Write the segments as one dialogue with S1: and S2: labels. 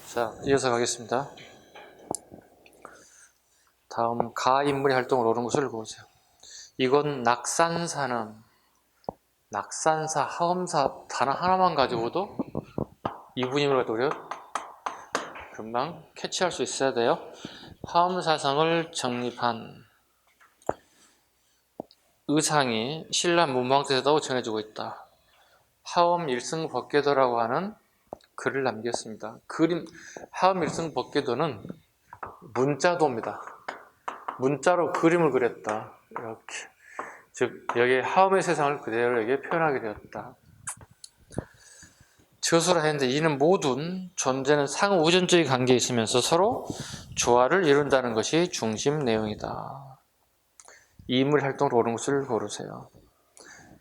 S1: 자, 이어서 가겠습니다. 다음 가인물의 활동을 옳은 것을 보세요. 이건 낙산사는 낙산사, 하엄사 단어 하나만 가지고도 이분임을 갖다 우리가 금방 캐치할 수 있어야 돼요. 하엄사상을 정립한 의상이 신라 문왕때에도 전해지고 있다. 하엄 일승 법궤도라고 하는 글을 남겼습니다. 하엄 일승 법궤도는 문자도입니다. 문자로 그림을 그렸다. 이렇게. 즉, 여기에 하엄의 세상을 그대로 여기에 표현하게 되었다. 저수라 했는데 이는 모든 존재는 상우우전적인 관계에 있으면서 서로 조화를 이룬다는 것이 중심 내용이다. 이 인물 활동을 옳은 것을 고르세요.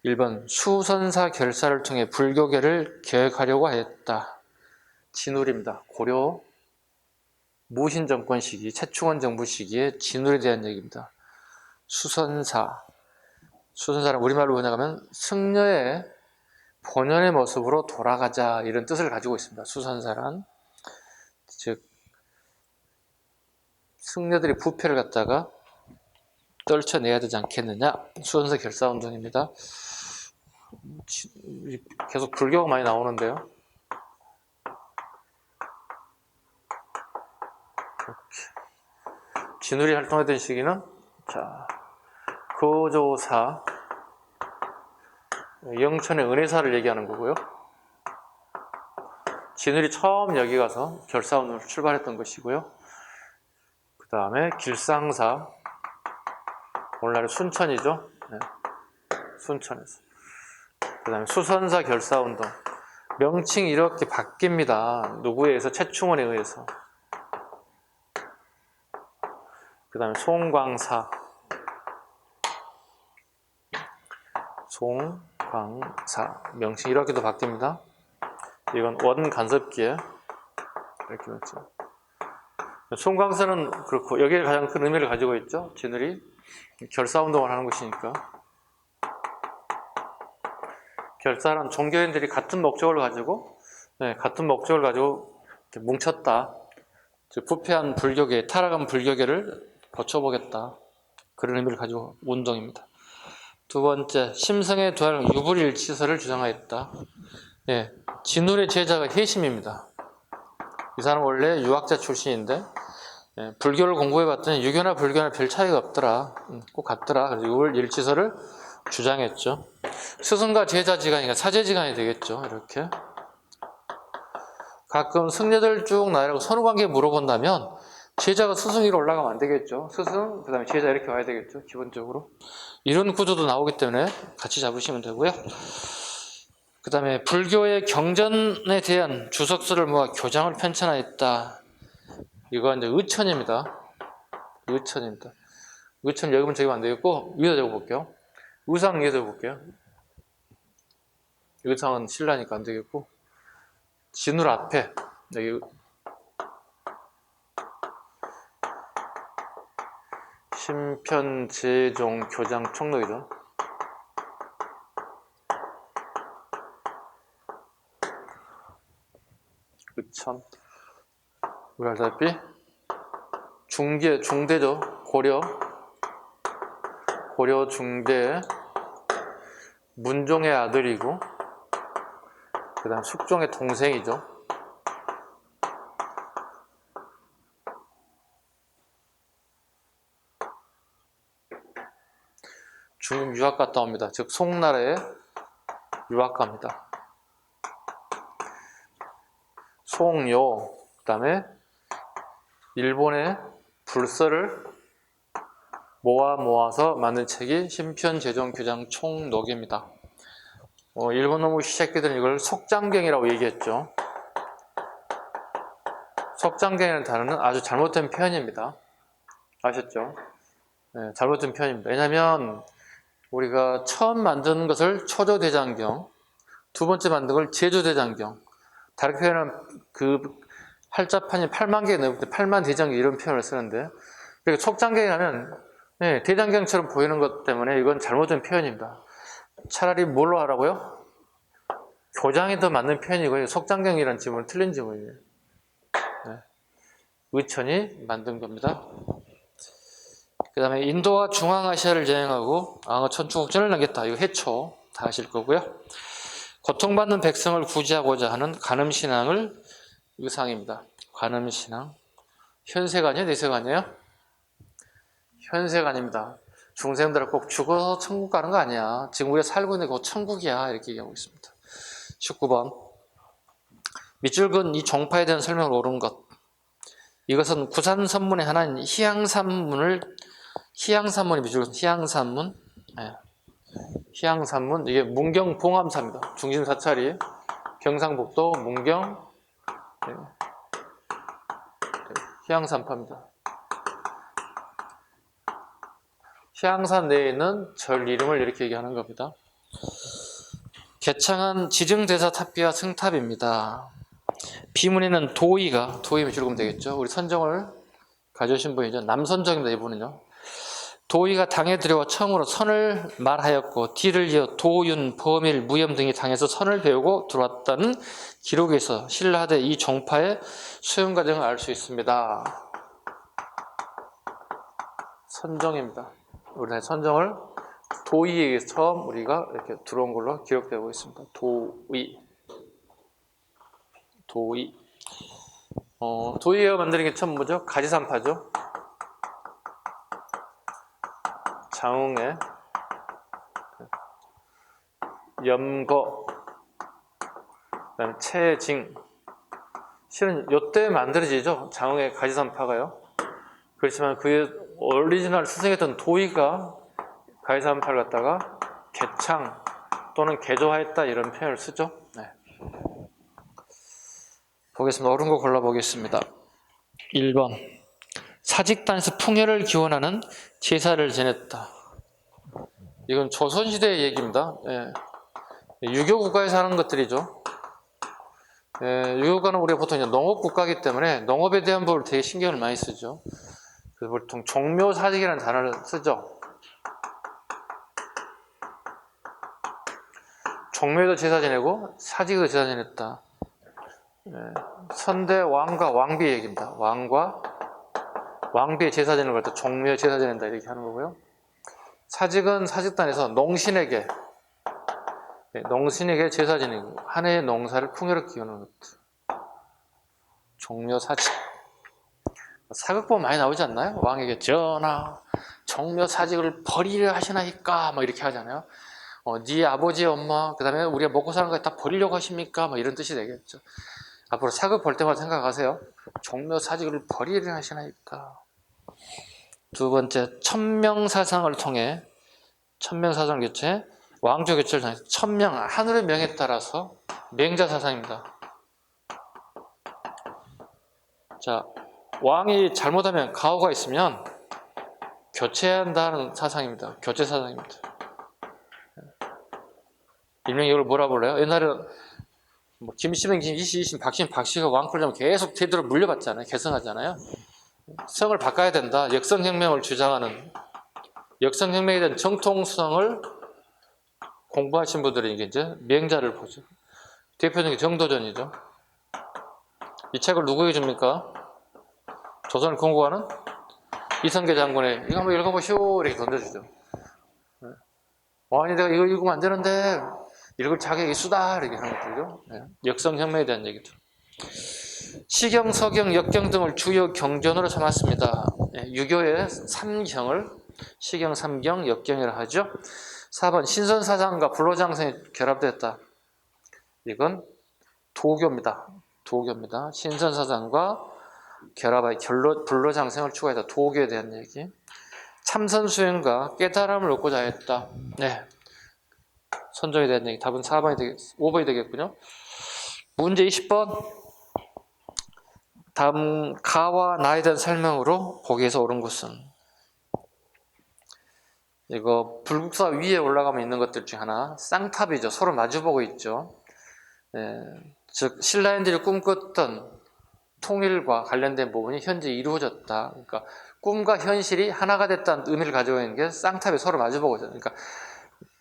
S1: 1번 수선사 결사를 통해 불교계를 개혁하려고 하였다. 진울입니다. 고려 무신정권 시기, 최충원 정부 시기의 진울에 대한 얘기입니다. 수선사는 우리말로 번역하면 승려의 본연의 모습으로 돌아가자, 이런 뜻을 가지고 있습니다. 수선사란 즉 승려들이 부패를 갖다가 떨쳐내야 되지 않겠느냐, 수선사 결사운동입니다. 계속 불교가 많이 나오는데요. 진울이 활동했던 시기는 거조사, 영천의 은혜사를 얘기하는 거고요. 진울이 처음 여기 가서 결사운동을 출발했던 것이고요. 그 다음에 길상사, 오늘날의 순천이죠. 네. 순천에서. 그 다음에 수선사 결사운동. 명칭이 이렇게 바뀝니다. 누구에 의해서? 최충원에 의해서. 그 다음에 송광사. 명칭이 이렇게도 바뀝니다. 이건 원간섭기에 이렇게 맺죠. 송광사는 그렇고 여기에 가장 큰 의미를 가지고 있죠. 진울이 결사운동을 하는 것이니까. 결사란 종교인들이 같은 목적을 가지고 이렇게 뭉쳤다. 즉 부패한 불교계, 타락한 불교계를 고쳐보겠다. 그런 의미를 가지고 운동입니다. 두 번째, 심성의 두할 유불일치설을 주장하였다. 예, 진울의 제자가 해심입니다. 이 사람은 원래 유학자 출신인데 불교를 공부해봤더니 유교나 불교나 별 차이가 없더라. 꼭 같더라. 그래서 유불일치설을 주장했죠. 스승과 제자지간이니까 사제지간이 되겠죠. 이렇게. 가끔 승려들 쭉 나열하고 선후관계 물어본다면 제자가 스승 위로 올라가면 안 되겠죠. 스승, 그 다음에 제자 이렇게 와야 되겠죠. 기본적으로. 이런 구조도 나오기 때문에 같이 잡으시면 되고요. 그 다음에 불교의 경전에 대한 주석서를 모아 교장을 편찬하였다. 이거 이제 의천입니다. 의천 여기면 적으면 안 되겠고, 위에다 적어볼게요. 의상 위에 적어볼게요. 의상은 신라니까 안 되겠고, 진울 앞에, 여기 심편제종 교장 총록이죠. 의천. 우리 알다시피 중대죠. 고려 중대 문종의 아들이고 그 다음 숙종의 동생이죠. 중국 유학 갔다 옵니다. 즉 송나라에 유학 갑니다. 송요, 그 다음에 일본의 불서를 모아서 만든 책이 심편제종교장 총록입니다. 일본 놈의 시새끼들은 이걸 속장경이라고 얘기했죠. 속장경이라는 단어는 아주 잘못된 표현입니다. 아셨죠? 네, 잘못된 표현입니다. 왜냐하면 우리가 처음 만든 것을 초조대장경, 두 번째 만든 걸 제조대장경, 다르게 표현하면 그 활자판이 8만 개 넘을 때 8만 대장경 이런 표현을 쓰는데, 그러니까 속장경이라면 대장경처럼 보이는 것 때문에 이건 잘못된 표현입니다. 차라리 뭘로 하라고요? 교장이 더 맞는 표현이고요. 속장경이라는 지문은 틀린 지문이에요. 의천이 만든 겁니다. 그 다음에 인도와 중앙아시아를 여행하고 천추국전을 남겼다. 이거 해초 다 아실 거고요. 고통받는 백성을 구제하고자 하는 관음신앙을 의상입니다. 관음신앙. 현세가 아니에요? 내세가 아니에요? 현세가 아닙니다. 중생들은 꼭 죽어서 천국 가는 거 아니야. 지금 우리가 살고 있는 그 천국이야. 이렇게 얘기하고 있습니다. 19번. 밑줄근 이 종파에 대한 설명을 옳은 것. 이것은 구산선문의 하나인 희양산문이 밑줄근 희양산문. 네. 희양산문. 이게 문경 봉암사입니다. 중심 사찰이 경상북도 문경 희양산파입니다. 희양산 내에 있는 절 이름을 이렇게 얘기하는 겁니다. 개창한 지증대사 탑비와 승탑입니다. 비문에는 도의가, 도의면 줄이면 되겠죠. 우리 선정을 가져오신 분이죠. 남선정입니다. 이분은요. 도의가 당에 들여와 처음으로 선을 말하였고 뒤를 이어 도윤, 범일, 무염 등이 당에서 선을 배우고 들어왔다는 기록에서 신라하되 이 종파의 수용 과정을 알 수 있습니다. 선정입니다. 우리나라 선정을 도의에게 처음 우리가 이렇게 들어온 걸로 기록되고 있습니다. 도의. 도의가 만드는 게 처음 뭐죠? 가지산파죠. 장흥의 염거, 그다음에 채징. 실은 요때 만들어지죠. 장흥의 가지산파가요. 그렇지만 그의 오리지널 스승이었던 도의가 가지산파를 갖다가 개창 또는 개조하였다 이런 표현을 쓰죠. 네. 보겠습니다. 옳은 거 골라보겠습니다. 1번. 사직단에서 풍요를 기원하는 제사를 지냈다. 이건 조선시대의 얘기입니다. 예. 유교국가에서 하는 것들이죠. 유교국가는 우리가 보통 농업국가이기 때문에 농업에 대한 부분을 되게 신경을 많이 쓰죠. 그래서 보통 종묘사직이라는 단어를 쓰죠. 종묘도 제사 지내고 사직도 제사 지냈다. 선대 왕과 왕비의 얘기입니다. 왕과 왕비의 제사 지내는 걸 때 종묘 제사 지낸다 이렇게 하는 거고요. 사직은 사직단에서 농신에게 제사 지내고 한 해의 농사를 풍요롭게 기원하는 것. 종묘 사직. 사극보면 많이 나오지 않나요? 왕에게 전하 종묘 사직을 버리려 하시나이까 막 이렇게 하잖아요. 네 아버지 엄마 그 다음에 우리가 먹고 사는 거 다 버리려고 하십니까? 막 이런 뜻이 되겠죠. 앞으로 사극 볼 때마다 생각하세요. 종묘 사직을 버리려 하시나이까. 두 번째, 천명사상을 통해 천명사상 교체, 왕조 교체를 통해서 천명, 하늘의 명에 따라서 맹자사상입니다. 자, 왕이 잘못하면 가호가 있으면 교체해야 한다는 사상입니다. 교체사상입니다. 일명 이걸 뭐라 불러요? 옛날에는 김씨면 김씨, 이씨, 박씨면 박씨가 왕권을 잡으면 계속 대대로 물려받잖아요. 계승하잖아요. 성을 바꿔야 된다. 역성혁명을 주장하는 역성혁명에 대한 정통성을 공부하신 분들이 이제 명자를 보죠. 대표적인 게 정도전이죠. 이 책을 누구에게 줍니까? 조선을 공부하는 이성계 장군의 이거 한번 읽어보시오 이렇게 던져주죠. 아니 내가 이거 읽으면 안 되는데 읽을 자격이 있수다 이렇게 하는 것들이죠. 역성혁명에 대한 얘기들. 시경, 서경, 역경 등을 주요 경전으로 삼았습니다. 유교의 삼경을 시경, 삼경, 역경이라 하죠. 4번 신선사상과 불로장생이 결합됐다. 이건 도교입니다. 신선사상과 결합하여 불로장생을 추구했다. 도교에 대한 얘기. 참선수행과 깨달음을 얻고자 했다. 네. 선정에 대한 얘기. 답은 5번이 되겠군요. 문제 20번. 다음 가와 나에 대한 설명으로 보기에서 옳은 것은 이거 불국사 위에 올라가면 있는 것들 중 하나 쌍탑이죠. 서로 마주보고 있죠. 즉 신라인들이 꿈꿨던 통일과 관련된 부분이 현재 이루어졌다. 그러니까 꿈과 현실이 하나가 됐다는 의미를 가지고 있는 게 쌍탑이 서로 마주보고 있죠. 그러니까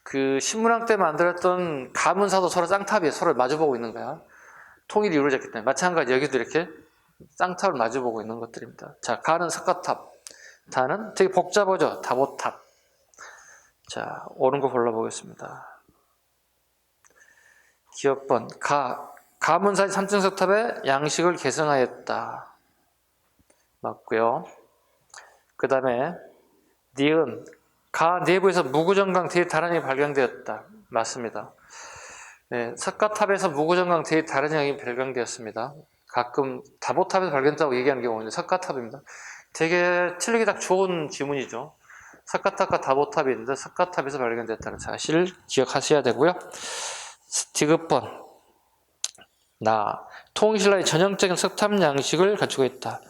S1: 그 신문학 때 만들었던 가문사도 서로 쌍탑이 서로 마주보고 있는 거야. 통일이 이루어졌기 때문에 마찬가지 여기도 이렇게 쌍탑을 마주보고 있는 것들입니다. 자, 가는 석가탑, 다는 되게 복잡하죠. 다보탑. 자, 옳은 거 골라보겠습니다. 기업번, 가문사지 3층 석탑에 양식을 계승하였다. 맞고요. 그 다음에 니은, 가 내부에서 무구정강 대다른이 발견되었다. 맞습니다. 네, 석가탑에서 무구정강 대다른이 발견되었습니다. 가끔 다보탑에서 발견됐다고 얘기하는 경우가 있는데 석가탑입니다. 되게 틀리기 딱 좋은 지문이죠. 석가탑과 다보탑이 있는데 석가탑에서 발견됐다는 사실을 기억하셔야 되고요. 디귿번, 통일신라의 전형적인 석탑 양식을 갖추고 있다.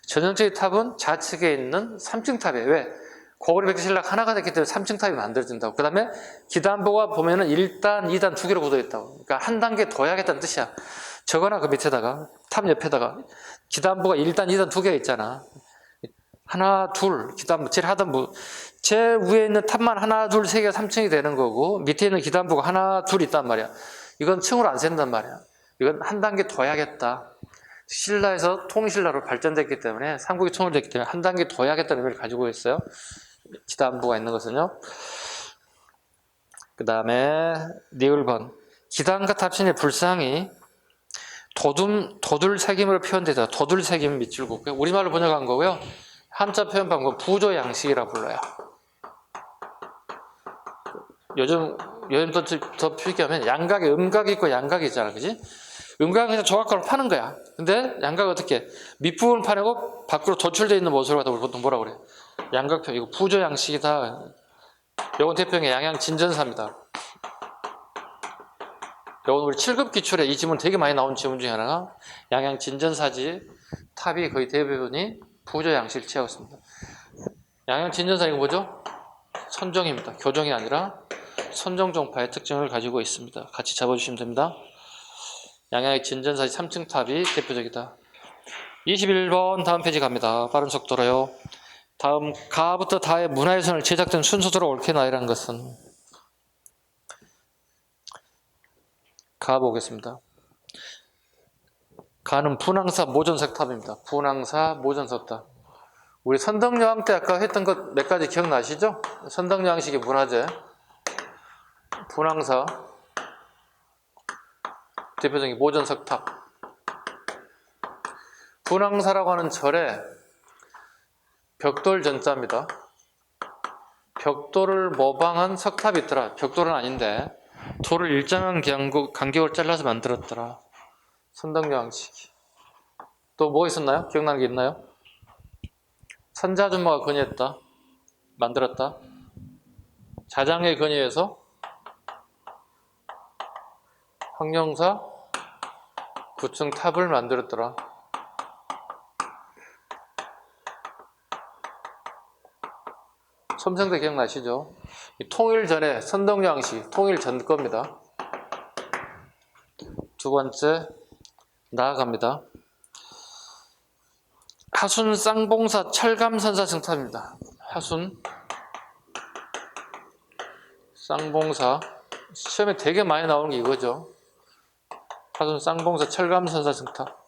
S1: 전형적인 탑은 좌측에 있는 3층 탑이에요. 왜? 고구려 백제신라가 하나가 됐기 때문에 3층 탑이 만들어진다고. 그 다음에 기단부가 보면은 1단, 2단 두 개로 굳어있다고. 그러니까 한 단계 더 해야겠다는 뜻이야. 저거나 그 밑에다가, 탑 옆에다가 기단부가 1단, 2단 두 개가 있잖아. 하나, 둘, 기단부, 제일 하단부. 제 위에 있는 탑만 하나, 둘, 세 개가 3층이 되는 거고, 밑에 있는 기단부가 하나, 둘 있단 말이야. 이건 층으로 안 센단 말이야. 이건 한 단계 더 해야겠다. 신라에서 통신라로 발전됐기 때문에, 삼국이 통일됐기 때문에 한 단계 더 해야겠다는 의미를 가지고 있어요. 기단부가 있는 것은요. 그 다음에 니을번, 기단과 탑신의 불상이 도둘새김으로 표현되다. 도둘새김 밑줄고, 우리말로 번역한 거고요. 한자 표현 방법 부조양식이라 불러요. 요즘 더 표기하면 양각에 음각이 있고 양각이 있잖아, 그지? 음각은 그냥 조각가로 파는 거야. 근데 양각은 어떻게? 밑부분을 파내고 밖으로 도출되어 있는 모습을 갖다 우리 보통 뭐라 그래? 양각표, 이거 부조양식이다. 요건 대표형의 양양진전사입니다. 요건 우리 7급 기출에 이 지문 되게 많이 나온 지문 중에 하나가 양양진전사지. 탑이 거의 대부분이 부조양식을 취하고 있습니다. 양양진전사 이거 뭐죠? 선정입니다. 교정이 아니라 선정종파의 특징을 가지고 있습니다. 같이 잡아주시면 됩니다. 양양의 진전사지 3층 탑이 대표적이다. 21번 다음 페이지 갑니다. 빠른 속도로요. 다음 가부터 다의 문화유산을 제작된 순서대로 옳게 나열한 것은 가 보겠습니다. 가는 분황사 모전석탑입니다. 분황사 모전석탑. 우리 선덕여왕 때 아까 했던 것 몇 가지 기억나시죠? 선덕여왕식의 문화재. 분황사 대표적인 모전석탑. 분황사라고 하는 절에 벽돌 전자입니다. 벽돌을 모방한 석탑이 있더라. 벽돌은 아닌데 돌을 일정한 간격을 잘라서 만들었더라. 선덕여왕식. 또 뭐 있었나요? 기억나는 게 있나요? 선자아줌마가 건의했다. 만들었다. 자장의 건의해서 황령사 9층 탑을 만들었더라. 첨성대 기억나시죠? 통일 전에 선덕여왕식, 통일 전 겁니다. 두 번째 나아갑니다. 하순 쌍봉사 철감선사 승탑입니다. 하순 쌍봉사 시험에 되게 많이 나오는 게 이거죠. 하순 쌍봉사 철감선사 승탑.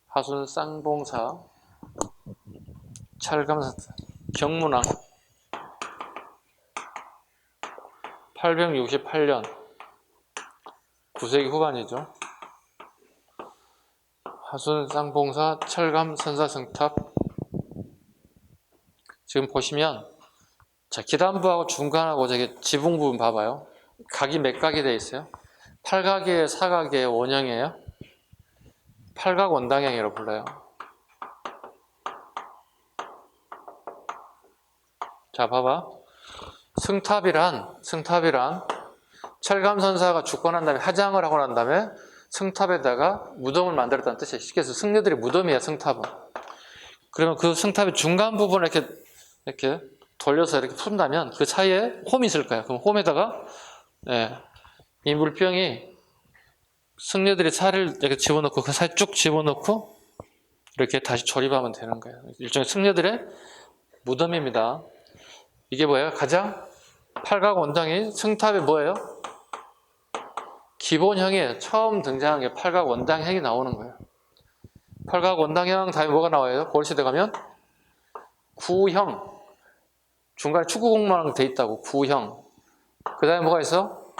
S1: 하순 쌍봉사 철감선사 경문왕 868년 9세기 후반이죠. 하순 쌍봉사 철감 선사승탑. 지금 보시면 자 기단부하고 중간하고 저기 지붕 부분 봐봐요. 각이 몇 각이 되어 있어요? 8각이에요, 4각이에요, 원형이에요? 8각 원당형이라고 불러요. 자 봐봐. 승탑이란 철감선사가 죽고 난 다음에 하장을 하고 난 다음에 승탑에다가 무덤을 만들었다는 뜻이에요. 쉽게 해서 승려들의 무덤이야, 승탑은. 그러면 그 승탑의 중간 부분을 이렇게 돌려서 이렇게 푼다면 그 사이에 홈이 있을 거야. 그럼 홈에다가 이 물병이 승려들의 살을 이렇게 집어넣고 그 사이 쭉 집어넣고 이렇게 다시 조립하면 되는 거예요. 일종의 승려들의 무덤입니다. 이게 뭐예요? 가장 팔각 원당이 승탑이 뭐예요? 기본형에 처음 등장한 게 팔각 원당형이 나오는 거예요. 팔각 원당형 다음에 뭐가 나와요? 고려시대 가면 구형. 중간에 축구공모랑 돼 있다고. 구형. 그 다음에 뭐가 있어?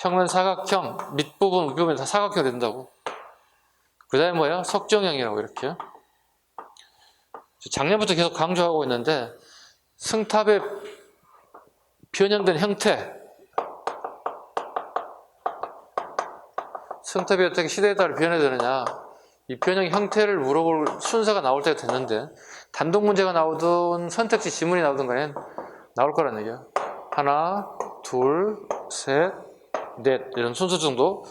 S1: 평면 사각형. 밑부분, 윗부분 다 사각형 된다고. 그 다음에 뭐예요? 석정형이라고 이렇게. 작년부터 계속 강조하고 있는데 승탑의 변형된 형태, 승탑이 어떻게 시대에 따라 변해되느냐, 이 변형 형태를 물어볼 순서가 나올 때가 됐는데 단독 문제가 나오든 선택지 지문이 나오든 간에 나올 거란 얘기야. 하나, 둘, 셋, 넷 이런 순서 정도.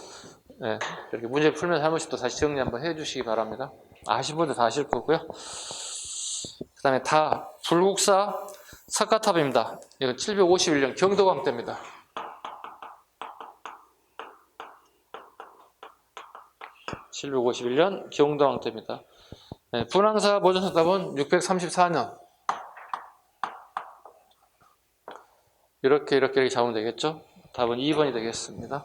S1: 네, 이렇게 문제 풀면서 한 번씩 또 다시 정리 한번 해주시기 바랍니다. 아신 분들 다 아실 거고요. 그 다음에 다 불국사 석가탑입니다. 이건 751년 경도광 때입니다. (751년) 경도광 때입니다. 네, 분황사 보존석답은 634년. 이렇게 잡으면 되겠죠? 답은 2번이 되겠습니다.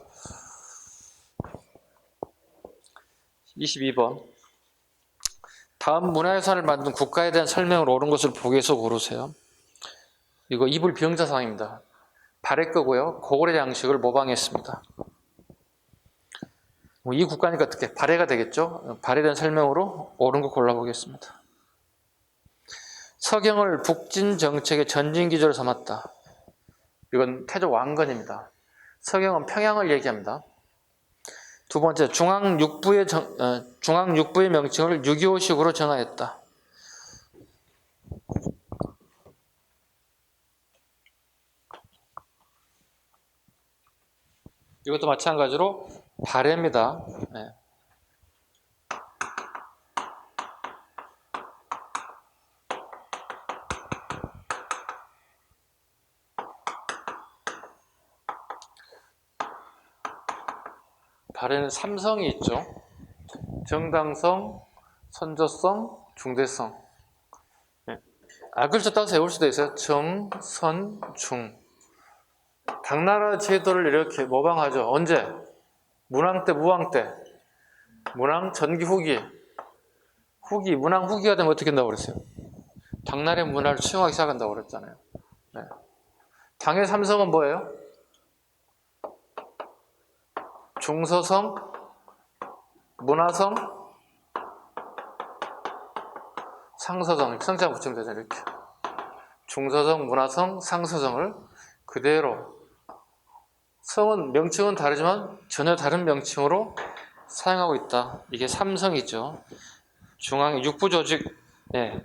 S1: 22번. 다음 문화유산을 만든 국가에 대한 설명을 옳은 것을 보기에서 고르세요. 이거 이불 병자상입니다. 발해 거고요. 고구려 양식을 모방했습니다. 이 국가니까 어떻게 발해가 되겠죠? 발해에 대한 설명으로 옳은 거 골라보겠습니다. 서경을 북진 정책의 전진 기조를 삼았다. 이건 태조 왕건입니다. 서경은 평양을 얘기합니다. 두 번째, 중앙육부의 명칭을 6.25식으로 정하였다. 이것도 마찬가지로 발해입니다. 네. 발해는 3성이 있죠. 정당성, 선조성, 중대성. 네. 글자 따서 외울 수도 있어요. 정, 선, 중. 당나라 제도를 이렇게 모방하죠. 언제? 문왕 때, 무왕 때. 문왕 전기 후기. 문왕 후기가 되면 어떻게 된다고 그랬어요? 당나라의 문화를 수용하기 시작한다고 그랬잖아요. 네. 당의 삼성은 뭐예요? 중서성, 문화성, 상서성. 성자가 붙이면 되죠. 이렇게. 중서성, 문화성, 상서성을 그대로, 성은 명칭은 다르지만 전혀 다른 명칭으로 사용하고 있다. 이게 삼성이죠. 중앙 육부 조직. 네.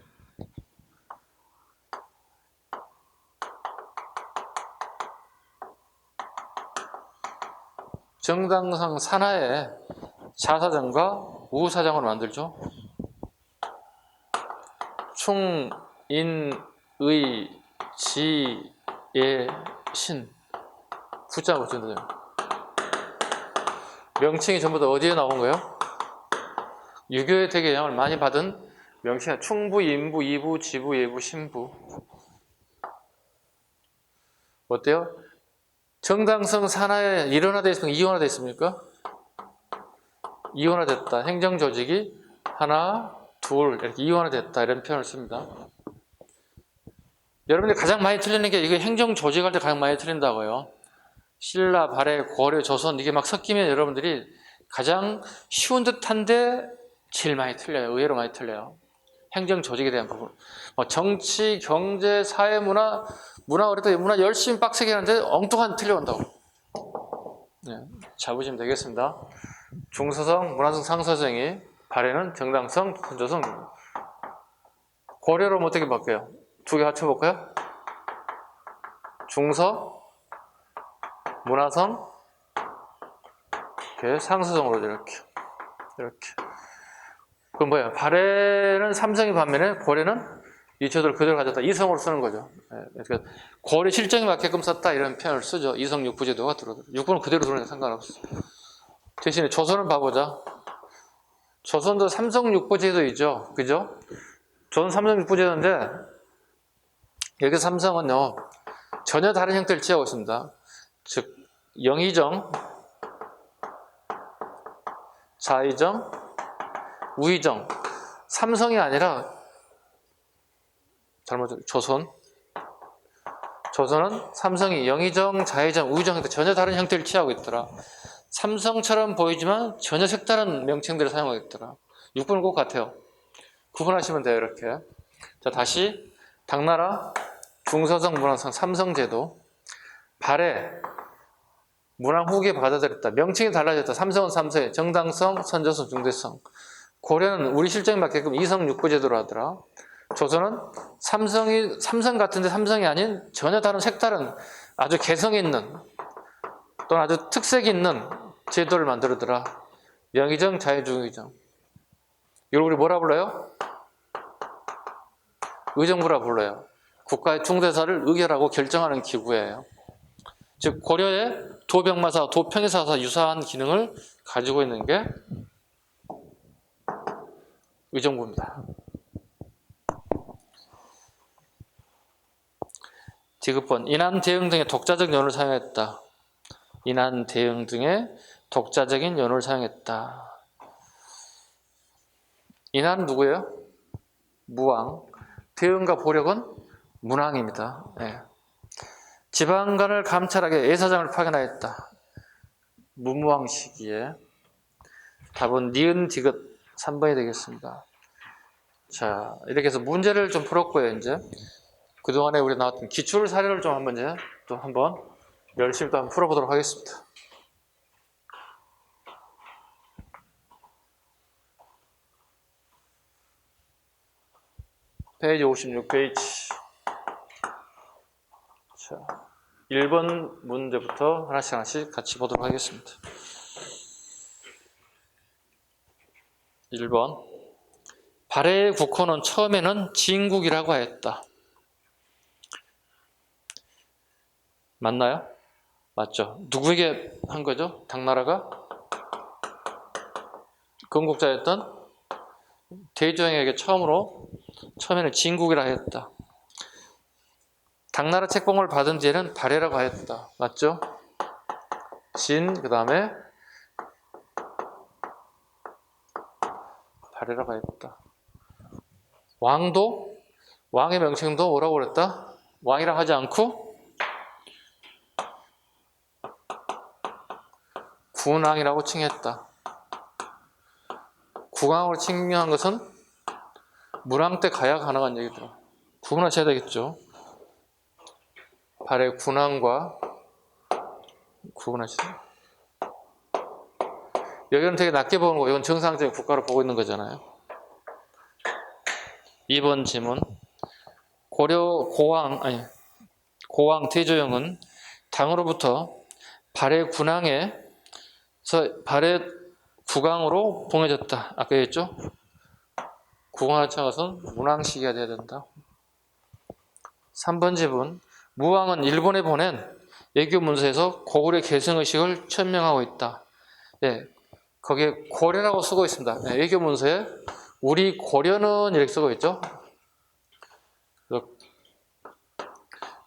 S1: 정당성 산하에 자사정과 우사정을 만들죠. 충, 인, 의, 지, 예, 신. 붙자가 붙여야 돼요. 명칭이 전부 다 어디에 나온 거예요? 유교에 되게 영향을 많이 받은 명칭이 충부, 인부, 이부, 지부, 예부, 신부. 어때요? 정당성 산하에 일원화되어 있습니까? 이원화되어 있습니까? 이원화됐다. 행정조직이 하나, 둘 이렇게 이원화됐다. 이런 표현을 씁니다. 여러분들이 가장 많이 틀리는 게 이게 행정조직할 때 가장 많이 틀린다고요. 신라, 발해, 고려, 조선 이게 막 섞이면 여러분들이 가장 쉬운 듯한데 제일 많이 틀려요. 의외로 많이 틀려요. 행정조직에 대한 부분. 정치, 경제, 사회, 문화 어렵다. 문화 열심히 빡세게 하는데 엉뚱한 틀려온다고. 네, 잡으시면 되겠습니다. 중서성, 문화성, 상서성이 발해는 정당성, 선조성. 고려로 어떻게 바뀌어요? 두 개 합쳐볼까요? 중서, 문화성, 이렇게 상서성으로 이렇게. 그럼 뭐예요? 발해는 삼성이 반면에 고려는 이초들 그대로 가졌다. 이성으로 쓰는 거죠. 그러니까 고려 실정에 맞게끔 썼다 이런 표현을 쓰죠. 이성 육부제도가 들어들어. 육부는 그대로 들어오니까 상관없어. 대신에 조선은 봐보자. 조선도 삼성 육부제도이죠. 그죠? 조선 삼성 육부제도인데 여기 삼성은요 전혀 다른 형태를 취하고 있습니다. 즉 영의정, 자의정, 우의정. 삼성이 아니라 조선. 조선은 삼성이 영의정, 자의정, 우의정 전혀 다른 형태를 취하고 있더라. 삼성처럼 보이지만 전혀 색다른 명칭들을 사용하고 있더라. 6번은 꼭 같아요. 구분하시면 돼요. 이렇게. 자, 다시 당나라, 중서성, 문왕성, 삼성제도. 발해, 문왕 후기에 받아들였다. 명칭이 달라졌다. 삼성은 삼성의 정당성, 선조성, 중대성. 고려는 우리 실정에 맞게끔 이성 육부제도로 하더라. 조선은 삼성 같은데 삼성이 아닌 전혀 다른 색다른 아주 개성 있는 또는 아주 특색 있는 제도를 만들더라. 명의정, 자의정, 우의정. 이걸 우리 뭐라 불러요? 의정부라 불러요. 국가의 중대사를 의결하고 결정하는 기구예요. 즉 고려의 도병마사, 도평의사와 유사한 기능을 가지고 있는 게 의정부입니다. 디귿번, 인한, 대응 등의 독자적 연호를 사용했다. 인한, 대응 등의 독자적인 연호를 사용했다. 인한 누구예요? 무왕. 대응과 보력은 문왕입니다. 네. 지방간을 감찰하게 예사장을 파견하였다. 문무왕 시기에. 답은 니은, 디귿 3번이 되겠습니다. 자, 이렇게 해서 문제를 좀 풀었고요. 이제 그동안에 우리 나왔던 기출 사례를 좀 한번 이제 또 한번 열심히 또 한번 풀어보도록 하겠습니다. 페이지 56페이지. 자, 1번 문제부터 하나씩 같이 보도록 하겠습니다. 1번. 발해의 국호는 처음에는 진국이라고 하였다. 맞나요? 맞죠. 누구에게 한 거죠? 당나라가 건국자였던 대조영에게 처음에는 진국이라 하였다. 당나라 책봉을 받은 뒤에는 발해라고 하였다. 맞죠? 진, 그 다음에 발해라고 하였다. 왕의 명칭도 뭐라고 그랬다? 왕이라 하지 않고 군왕이라고 칭했다. 국왕으로 칭명한 것은 문왕 때 가야 가능한 얘기더라. 구분하셔야 되겠죠. 발해 군왕과 구분하시죠. 여기는 되게 낮게 보는 거, 이건 정상적인 국가로 보고 있는 거잖아요. 2번 지문. 고왕 대조영은 당으로부터 발해 국왕으로 봉해졌다. 아까 얘기했죠? 국왕을 칭한 것은 문왕 시기가 돼야 된다. 3번 지문. 무왕은 일본에 보낸 외교 문서에서 고구려 계승의식을 천명하고 있다. 네, 거기에 고려라고 쓰고 있습니다. 네, 외교 문서에 우리 고려는 이렇게 쓰고 있죠.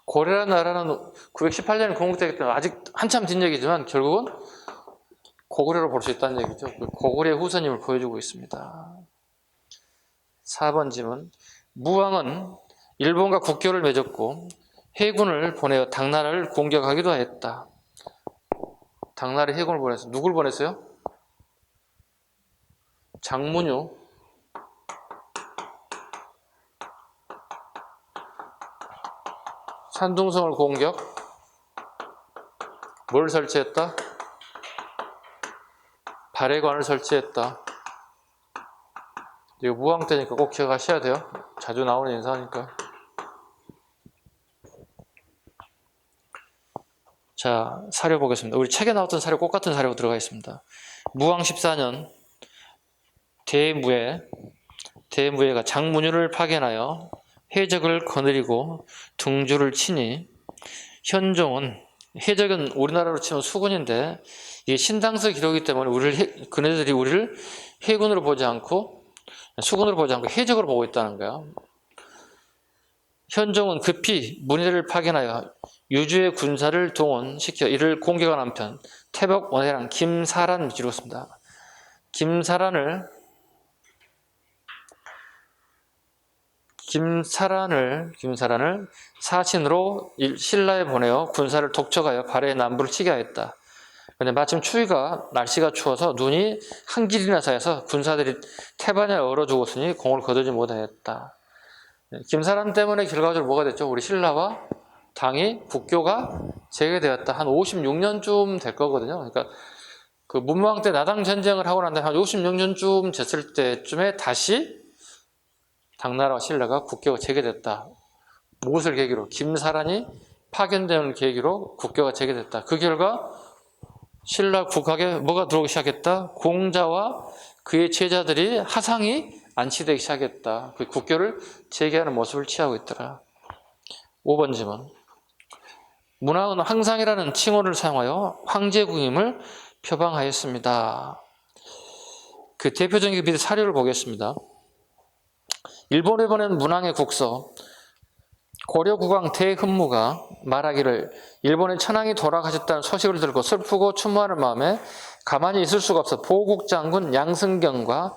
S1: 고려라는 나라는 918년에 건국되기 때문에 아직 한참 뒷 얘기지만 결국은 고구려로 볼 수 있다는 얘기죠. 고구려의 후손임을 보여주고 있습니다. 4번 지문. 무왕은 일본과 국교를 맺었고 해군을 보내어 당나라를 공격하기도 했다. 당나라에 해군을 보냈어요. 누굴 보냈어요? 장문유. 산둥성을 공격. 뭘 설치했다? 발해관을 설치했다. 이거 무왕 때니까 꼭 기억하셔야 돼요. 자주 나오는 인사니까. 자, 사료 보겠습니다. 우리 책에 나왔던 사료 꼭 같은 사료가 들어가 있습니다. 무왕 14년 대무예가 장문유를 파견하여 해적을 거느리고 둥주를 치니 현종은, 해적은 우리나라로 치면 수군인데 이게 신당서 기록이기 때문에 그네들이 우리를 해군으로 보지 않고 수군으로 보지 않고 해적으로 보고 있다는 거야. 현종은 급히 문의를 파견하여 유주의 군사를 동원시켜 이를 공격한 한편 태복 원해랑 김사란 이루었습니다. 김사란을 사신으로 신라에 보내어 군사를 독촉하여 발해의 남부를 치게 하였다. 근데 마침 날씨가 추워서 눈이 한 길이나 쌓여서 군사들이 태반에 얼어 죽었으니 공을 거두지 못하였다. 김사란 때문에 결과적으로 뭐가 됐죠? 우리 신라와 당이 국교가 재개되었다. 한 56년쯤 될 거거든요. 그러니까 그 문무왕 때 나당 전쟁을 하고 난 다음에 한 56년쯤 됐을 때쯤에 다시 당나라와 신라가 국교가 재개됐다. 무엇을 계기로? 김사란이 파견되는 계기로 국교가 재개됐다. 그 결과 신라 국학에 뭐가 들어오기 시작했다? 공자와 그의 제자들이 하상이 안치되기 시작했다. 그 국교를 재개하는 모습을 취하고 있더라. 5번 질문. 문왕은 황상이라는 칭호를 사용하여 황제국임을 표방하였습니다. 그 대표적인 그 사료를 보겠습니다. 일본에 보낸 문왕의 국서 고려국왕 대흠무가 말하기를 일본의 천황이 돌아가셨다는 소식을 들고 슬프고 추모하는 마음에 가만히 있을 수가 없어 보국장군 양승경과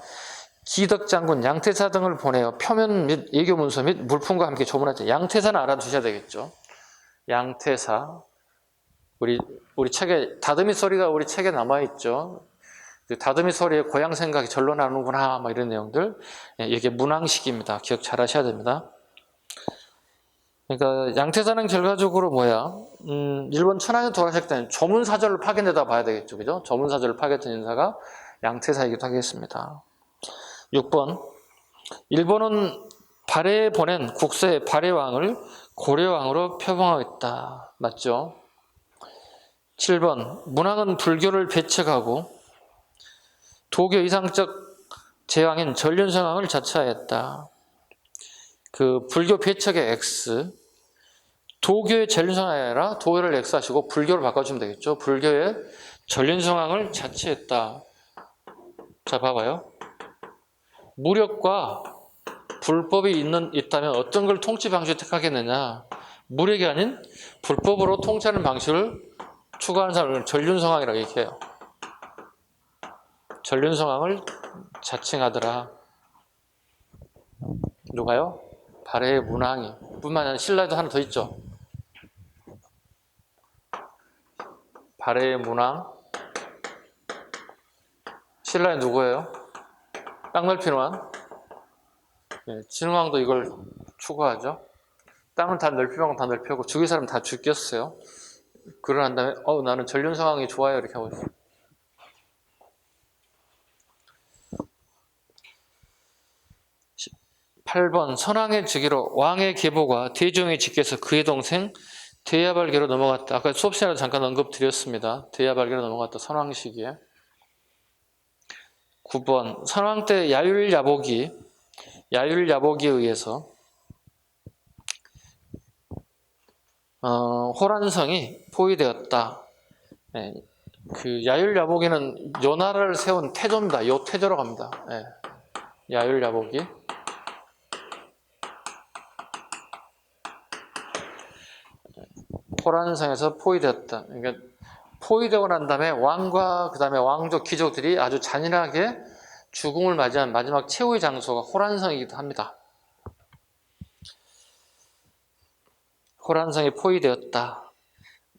S1: 기덕장군 양태사 등을 보내어 표면 및 예교문서 및 물품과 함께 조문하죠. 양태사는 알아두셔야 되겠죠. 양태사, 우리 책에 다듬이 소리가 우리 책에 남아있죠. 다듬이 소리에 고향 생각이 절로 나누구나 뭐 이런 내용들. 이게 문왕식입니다. 기억 잘 하셔야 됩니다. 그러니까 양태사는 결과적으로 일본 천황이 돌아가실 때는 조문사절을 파견해다 봐야 되겠죠. 그죠? 조문사절을 파견했던 인사가 양태사이기도 하겠습니다. 6번. 일본은 발해에 보낸 국서의 발해왕을 고려왕으로 표방하였다. 맞죠? 7번. 문왕은 불교를 배척하고 도교 이상적 제왕인 전륜성왕을 자처하였다. 그 불교 배척의 X, 도교의 전륜성왕이 아니라 도교를 X 하시고 불교를 바꿔주면 되겠죠. 불교의 전륜성왕을 자처했다. 자, 봐봐요. 무력과 불법이 있다면 어떤 걸 통치 방식을 택하겠느냐? 무력이 아닌 불법으로 통치하는 방식을 추구하는 사람을 전륜성왕이라고 얘기해요. 전륜성왕을 자칭하더라. 누가요? 발해의 문왕이. 뿐만 아니라 신라에도 하나 더 있죠. 발해의 문왕. 신라에 누구예요? 땅 넓히는 왕. 진흥왕도 이걸 추구하죠. 땅은 다 넓히고 다 넓히고 죽일 사람 다 죽였어요. 그러고 난 다음에 나는 전륜성왕이 좋아요 이렇게 하고 있어요. 8번. 선왕의 즉위로 왕의 계보가 대종의 직계에서 그의 동생 대야발계로 넘어갔다. 아까 수업 시간에 잠깐 언급드렸습니다. 대야발계로 넘어갔다. 선왕 시기에. 9번. 선왕 때 야율야복에 의해서 호란성이 포위되었다. 그 야율야복에는 요나라를 세운 태조입니다. 요 태조라고 합니다. 야율야복이. 호란성에서 포위되었다. 그러니까 포위되고 난 다음에 왕과 그 다음에 왕족, 귀족들이 아주 잔인하게 죽음을 맞이한 마지막 최후의 장소가 호란성이기도 합니다. 호란성이 포위되었다.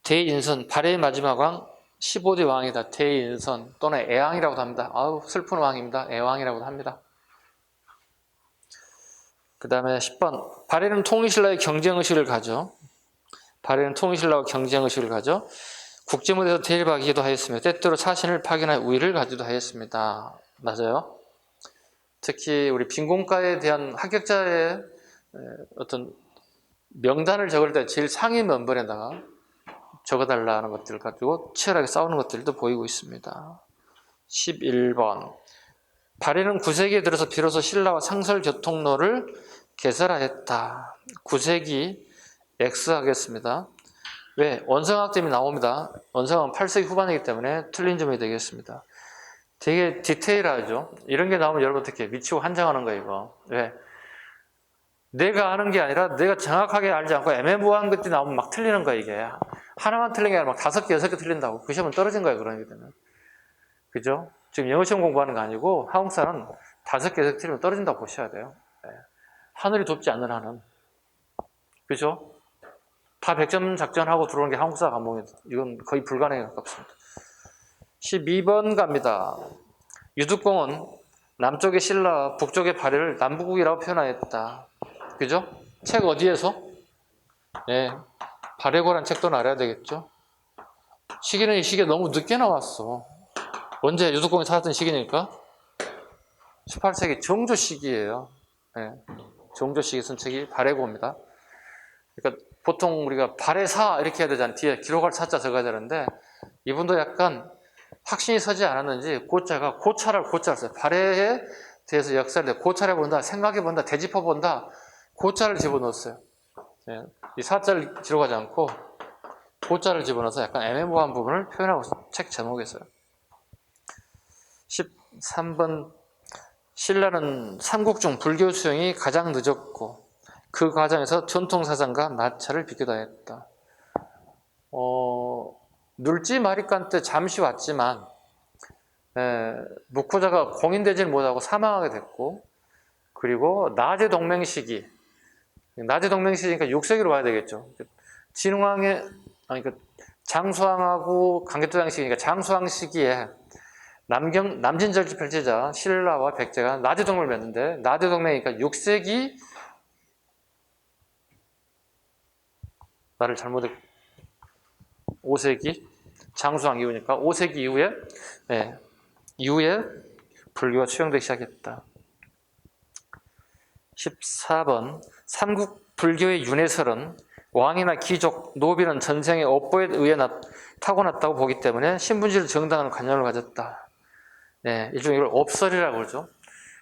S1: 대인선, 발해의 마지막 왕 15대 왕이다. 대인선 또는 애왕이라고도 합니다. 슬픈 왕입니다. 애왕이라고도 합니다. 그 다음에 10번. 발해는 통일신라의 경쟁의식을 가져. 국제무대에서 대립하기도 하였으며 때때로 사신을 파견할 우위를 가지도 하였습니다. 맞아요. 특히 우리 빈곤가에 대한 합격자의 어떤 명단을 적을 때 제일 상위 면번에다가 적어달라는 것들을 가지고 치열하게 싸우는 것들도 보이고 있습니다. 11번. 발해는 9세기에 들어서 비로소 신라와 상설교통로를 개설하였다. 9세기 X 하겠습니다. 왜? 원성학점이 나옵니다. 원성은 8세기 후반이기 때문에 틀린 점이 되겠습니다. 되게 디테일하죠. 이런 게 나오면 여러분 어떻게 미치고 환장하는 거예요, 이거. 왜? 내가 아는 게 아니라 내가 정확하게 알지 않고 애매모호한 것들이 나오면 막 틀리는 거야, 이게. 하나만 틀린 게 아니라 막 5개, 6개 틀린다고. 그 시험은 떨어진 거야, 그런 게 되면. 그죠? 지금 영어 시험 공부하는 거 아니고 한국사는 5개, 6개 틀리면 떨어진다고 보셔야 돼요. 네. 하늘이 돕지 않는 한은. 그죠? 다 100점 작전하고 들어오는 게 한국사 과목이 이건 거의 불가능에 가깝습니다. 12번 갑니다. 유득공은 남쪽의 신라와 북쪽의 발해를 남부국이라고 표현하였다. 그죠? 책 어디에서? 네, 발해고란 책도 알아야 되겠죠? 시기는 이 시기에 너무 늦게 나왔어. 언제 유득공이 살았던 시기니까? 18세기 정조 시기예요. 네, 정조 시기 쓴 책이 발해고입니다. 그러니까 보통 우리가 발해사 이렇게 해야 되잖아요. 뒤에 기록할 사자 적어야 되는데 이분도 약간 확신이 서지 않았는지 고자가 고차를 써요. 발해에 대해서 역사를 고차를 본다, 생각해 본다, 되짚어 본다, 고자를 집어넣었어요. 네, 이 사자를 기록하지 않고 고자를 집어넣어서 약간 애매모호한 부분을 표현하고 책 제목에 있어요. 13번 신라는 삼국 중 불교 수용이 가장 늦었고 그 과정에서 전통사상과 마찰을 빚기도 했다. 눌지 마리간 때 잠시 왔지만 무코자가 공인되질 못하고 사망하게 됐고 그리고 나제 동맹 시기 나제 동맹 시기니까 6세기로 와야 되겠죠. 진흥왕의 그러니까 장수왕하고 강개토장 시기니까 장수왕 시기에 남진절기 펼치자 신라와 백제가 나제 동맹을 맺는데 나제 동맹이니까 6세기 나를 잘못했 5세기 장수왕 이후니까 5세기 이후에 불교가 수용되기 시작했다. 14번 삼국 불교의 윤회설은 왕이나 귀족, 노비는 전생의 업보에 의해 타고났다고 보기 때문에 신분지를 정당하는 관념을 가졌다. 네, 일종의 이걸 업설이라고 그러죠.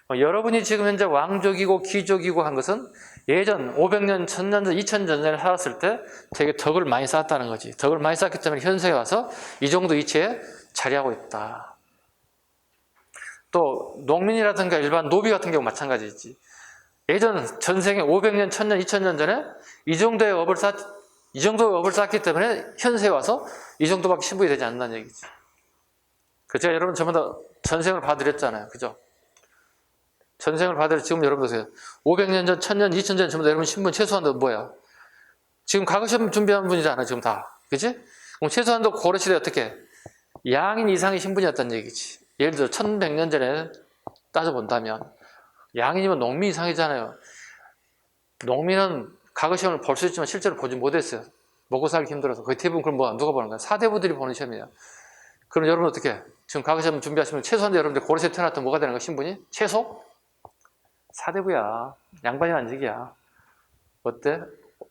S1: 여러분이 지금 현재 왕족이고 귀족이고 한 것은 예전 500년, 1000년 전, 2000년 전에 살았을 때 되게 덕을 많이 쌓았다는 거지. 덕을 많이 쌓았기 때문에 현세에 와서 이 정도 위치에 자리하고 있다. 또 농민이라든가 일반 노비 같은 경우 마찬가지지. 예전 전생에 500년, 1000년, 2000년 전에 이 정도의 업을 쌓았기 때문에 현세에 와서 이 정도밖에 신분이 되지 않는다는 얘기지. 제가 여러분 전부 다 전생을 봐드렸잖아요. 그죠? 전생을 봐드려 지금 여러분들 500년 전, 1000년, 2000년 전 전부 다 여러분 신분 최소한도 뭐야? 지금 과거시험 준비한 분이잖아, 지금 다. 그치? 그럼 최소한도 고려시대 어떻게? 양인 이상의 신분이었다는 얘기지. 예를 들어 1100년 전에 따져본다면 양인이면 농민 이상이잖아요. 농민은 과거시험을 볼 수 있지만 실제로 보지 못했어요. 먹고 살기 힘들어서. 거의 대부분 그럼 누가 보는 거야? 사대부들이 보는 시험이야. 그럼 여러분 어떻게? 지금 과거시험 준비하시면 최소한도 여러분들 고려시대 태어났던 뭐가 되는 거야? 신분이? 최소? 사대부야. 양반이 안직이야. 어때?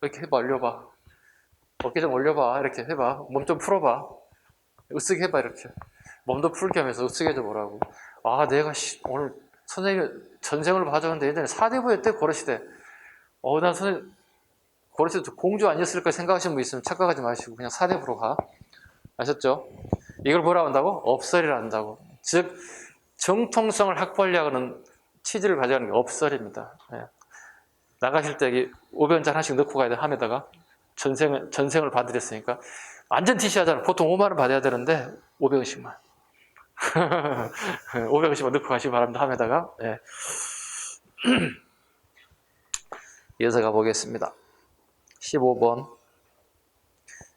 S1: 이렇게 해봐, 올려봐. 어깨 좀 올려봐. 이렇게 해봐. 몸 좀 풀어봐. 으쓱 해봐, 이렇게. 몸도 풀 겸해서 으쓱 해줘 보라고. 아, 내가 오늘 선생님 전생을 봐줬는데 예전에 사대부였대, 고려시대. 난 선생님, 고려시대 공주 아니었을까 생각하시는 분 있으면 착각하지 마시고 그냥 사대부로 가. 아셨죠? 이걸 뭐라고 한다고? 업설이라 한다고. 즉, 정통성을 확보하려고 하는 취지를 가져가는 게 업설입니다. 예. 나가실 때 500원짜리 하나씩 넣고 가야 돼, 함에다가. 전생을 봐드렸으니까. 완전 TC하잖아. 보통 5만원 받아야 되는데, 500원씩만. 500원씩만 넣고 가시기 바랍니다, 함에다가. 예. 이어서 가보겠습니다. 15번.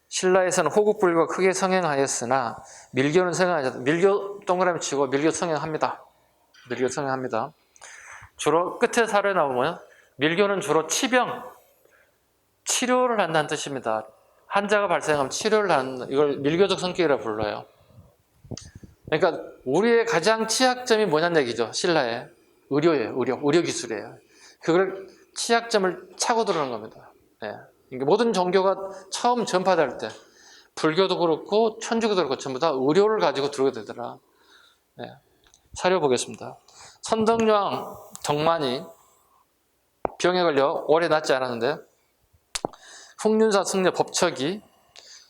S1: 신라에서는 호국불교가 크게 성행하였으나, 밀교는 성행하지 않았다. 밀교 동그라미 치고, 밀교 성행합니다. 밀교 성행합니다. 주로 끝에 사례 나오면 밀교는 주로 치료를 한다는 뜻입니다. 환자가 발생하면 치료를 하는 이걸 밀교적 성격이라 불러요. 그러니까 우리의 가장 취약점이 뭐냐는 얘기죠. 신라의 의료예요. 의료 기술이에요. 그걸 취약점을 차고 들어오는 겁니다. 네. 그러니까 모든 종교가 처음 전파될 때 불교도 그렇고 천주교도 그렇고 전부 다 의료를 가지고 들어오게 되더라. 네. 사려 보겠습니다. 선덕여왕 덕만이 병에 걸려 오래 낫지 않았는데 풍륜사 승려 법척이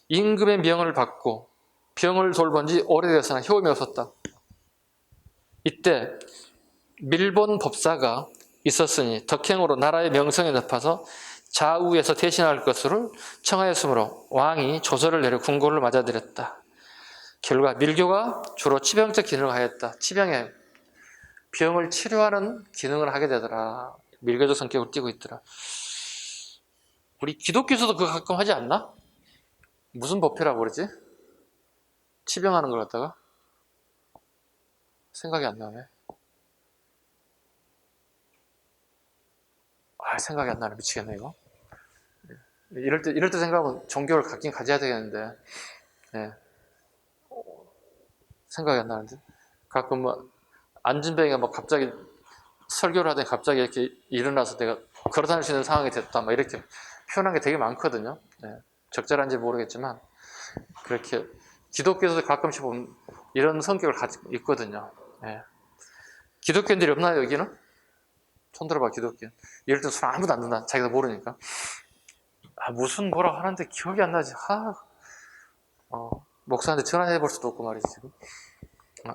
S1: 임금의 명을 받고 병을 돌본 지 오래되었으나 효험이 없었다. 이때 밀본 법사가 있었으니 덕행으로 나라의 명성이 높아서 좌우에서 대신할 것으로 청하였으므로 왕이 조서를 내려 궁궐을 맞아들였다. 결과 밀교가 주로 치병적 기능을 하였다. 치병에 병을 치료하는 기능을 하게 되더라. 밀교적 성격을 띠고 있더라. 우리 기독교에서도 그거 가끔 하지 않나? 무슨 법회라고 그러지? 치병하는 걸 갖다가? 생각이 안 나네. 생각이 안 나네. 미치겠네, 이거. 이럴 때 생각하면 종교를 갖긴 가져야 되겠는데, 네. 생각이 안 나는데. 가끔 뭐, 안진뱅이가 막 갑자기 설교를 하더니 갑자기 이렇게 일어나서 내가 걸어 다닐 수 있는 상황이 됐다. 막 이렇게 표현한 게 되게 많거든요. 네. 적절한지 모르겠지만, 그렇게 기독교에서도 가끔씩 보면 이런 성격을 가지고 있거든요. 네. 기독교인들이 없나요, 여기는? 손 들어봐, 기독교. 이럴 때 술 아무도 안 든다. 자기가 모르니까. 무슨 뭐라 하는데 기억이 안 나지. 목사한테 전화해 볼 수도 없고 말이지, 지금.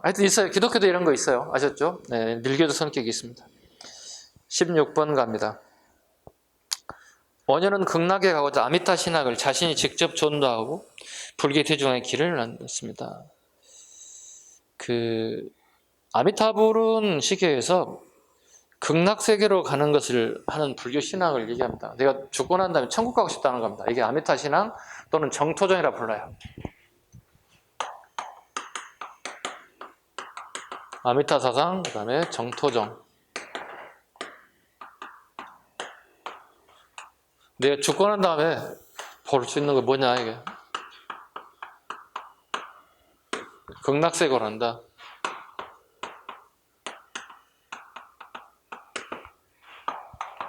S1: 하여튼 있어요. 기독교도 이런 거 있어요. 아셨죠? 네, 밀교도 성격이 있습니다. 16번 갑니다. 원효는 극락에 가고자 아미타 신학을 자신이 직접 전도하고 불교 대중의 길을 놨습니다. 아미타불은 시계에서 극락세계로 가는 것을 하는 불교 신앙을 얘기합니다. 내가 죽고 난 다음에 천국 가고 싶다는 겁니다. 이게 아미타 신앙 또는 정토정이라 불러요. 아미타 사상, 그 다음에 정토정. 내가 죽고 난 다음에 볼 수 있는 거 뭐냐, 이게. 극락세계로 간다.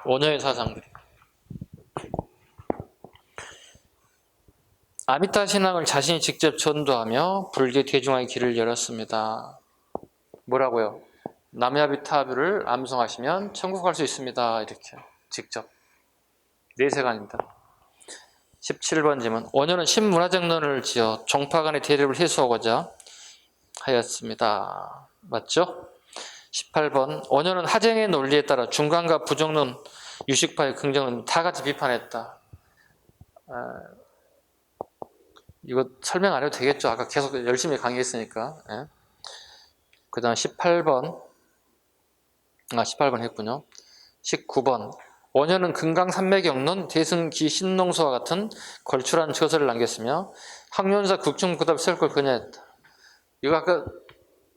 S1: 원효의 사상들이. 아미타 신앙을 자신이 직접 전도하며 불교 대중화의 길을 열었습니다. 뭐라고요? 남야비타불을 암송하시면 천국 갈 수 있습니다. 이렇게 직접. 내세관입니다. 17번 질문. 원효는 신문화정론을 지어 종파 간의 대립을 해소하고자 하였습니다. 맞죠? 18번. 원효는 하쟁의 논리에 따라 중간과 부정론, 유식파의 긍정론 다 같이 비판했다. 이거 설명 안 해도 되겠죠? 아까 계속 열심히 강의했으니까. 예. 그 다음 18번. 18번 했군요. 19번. 원효는 금강산맥경론, 대승기 신농서와 같은 걸출한 저서를 남겼으며 학륜사 국중구답 설걸 권유했다. 이거 아까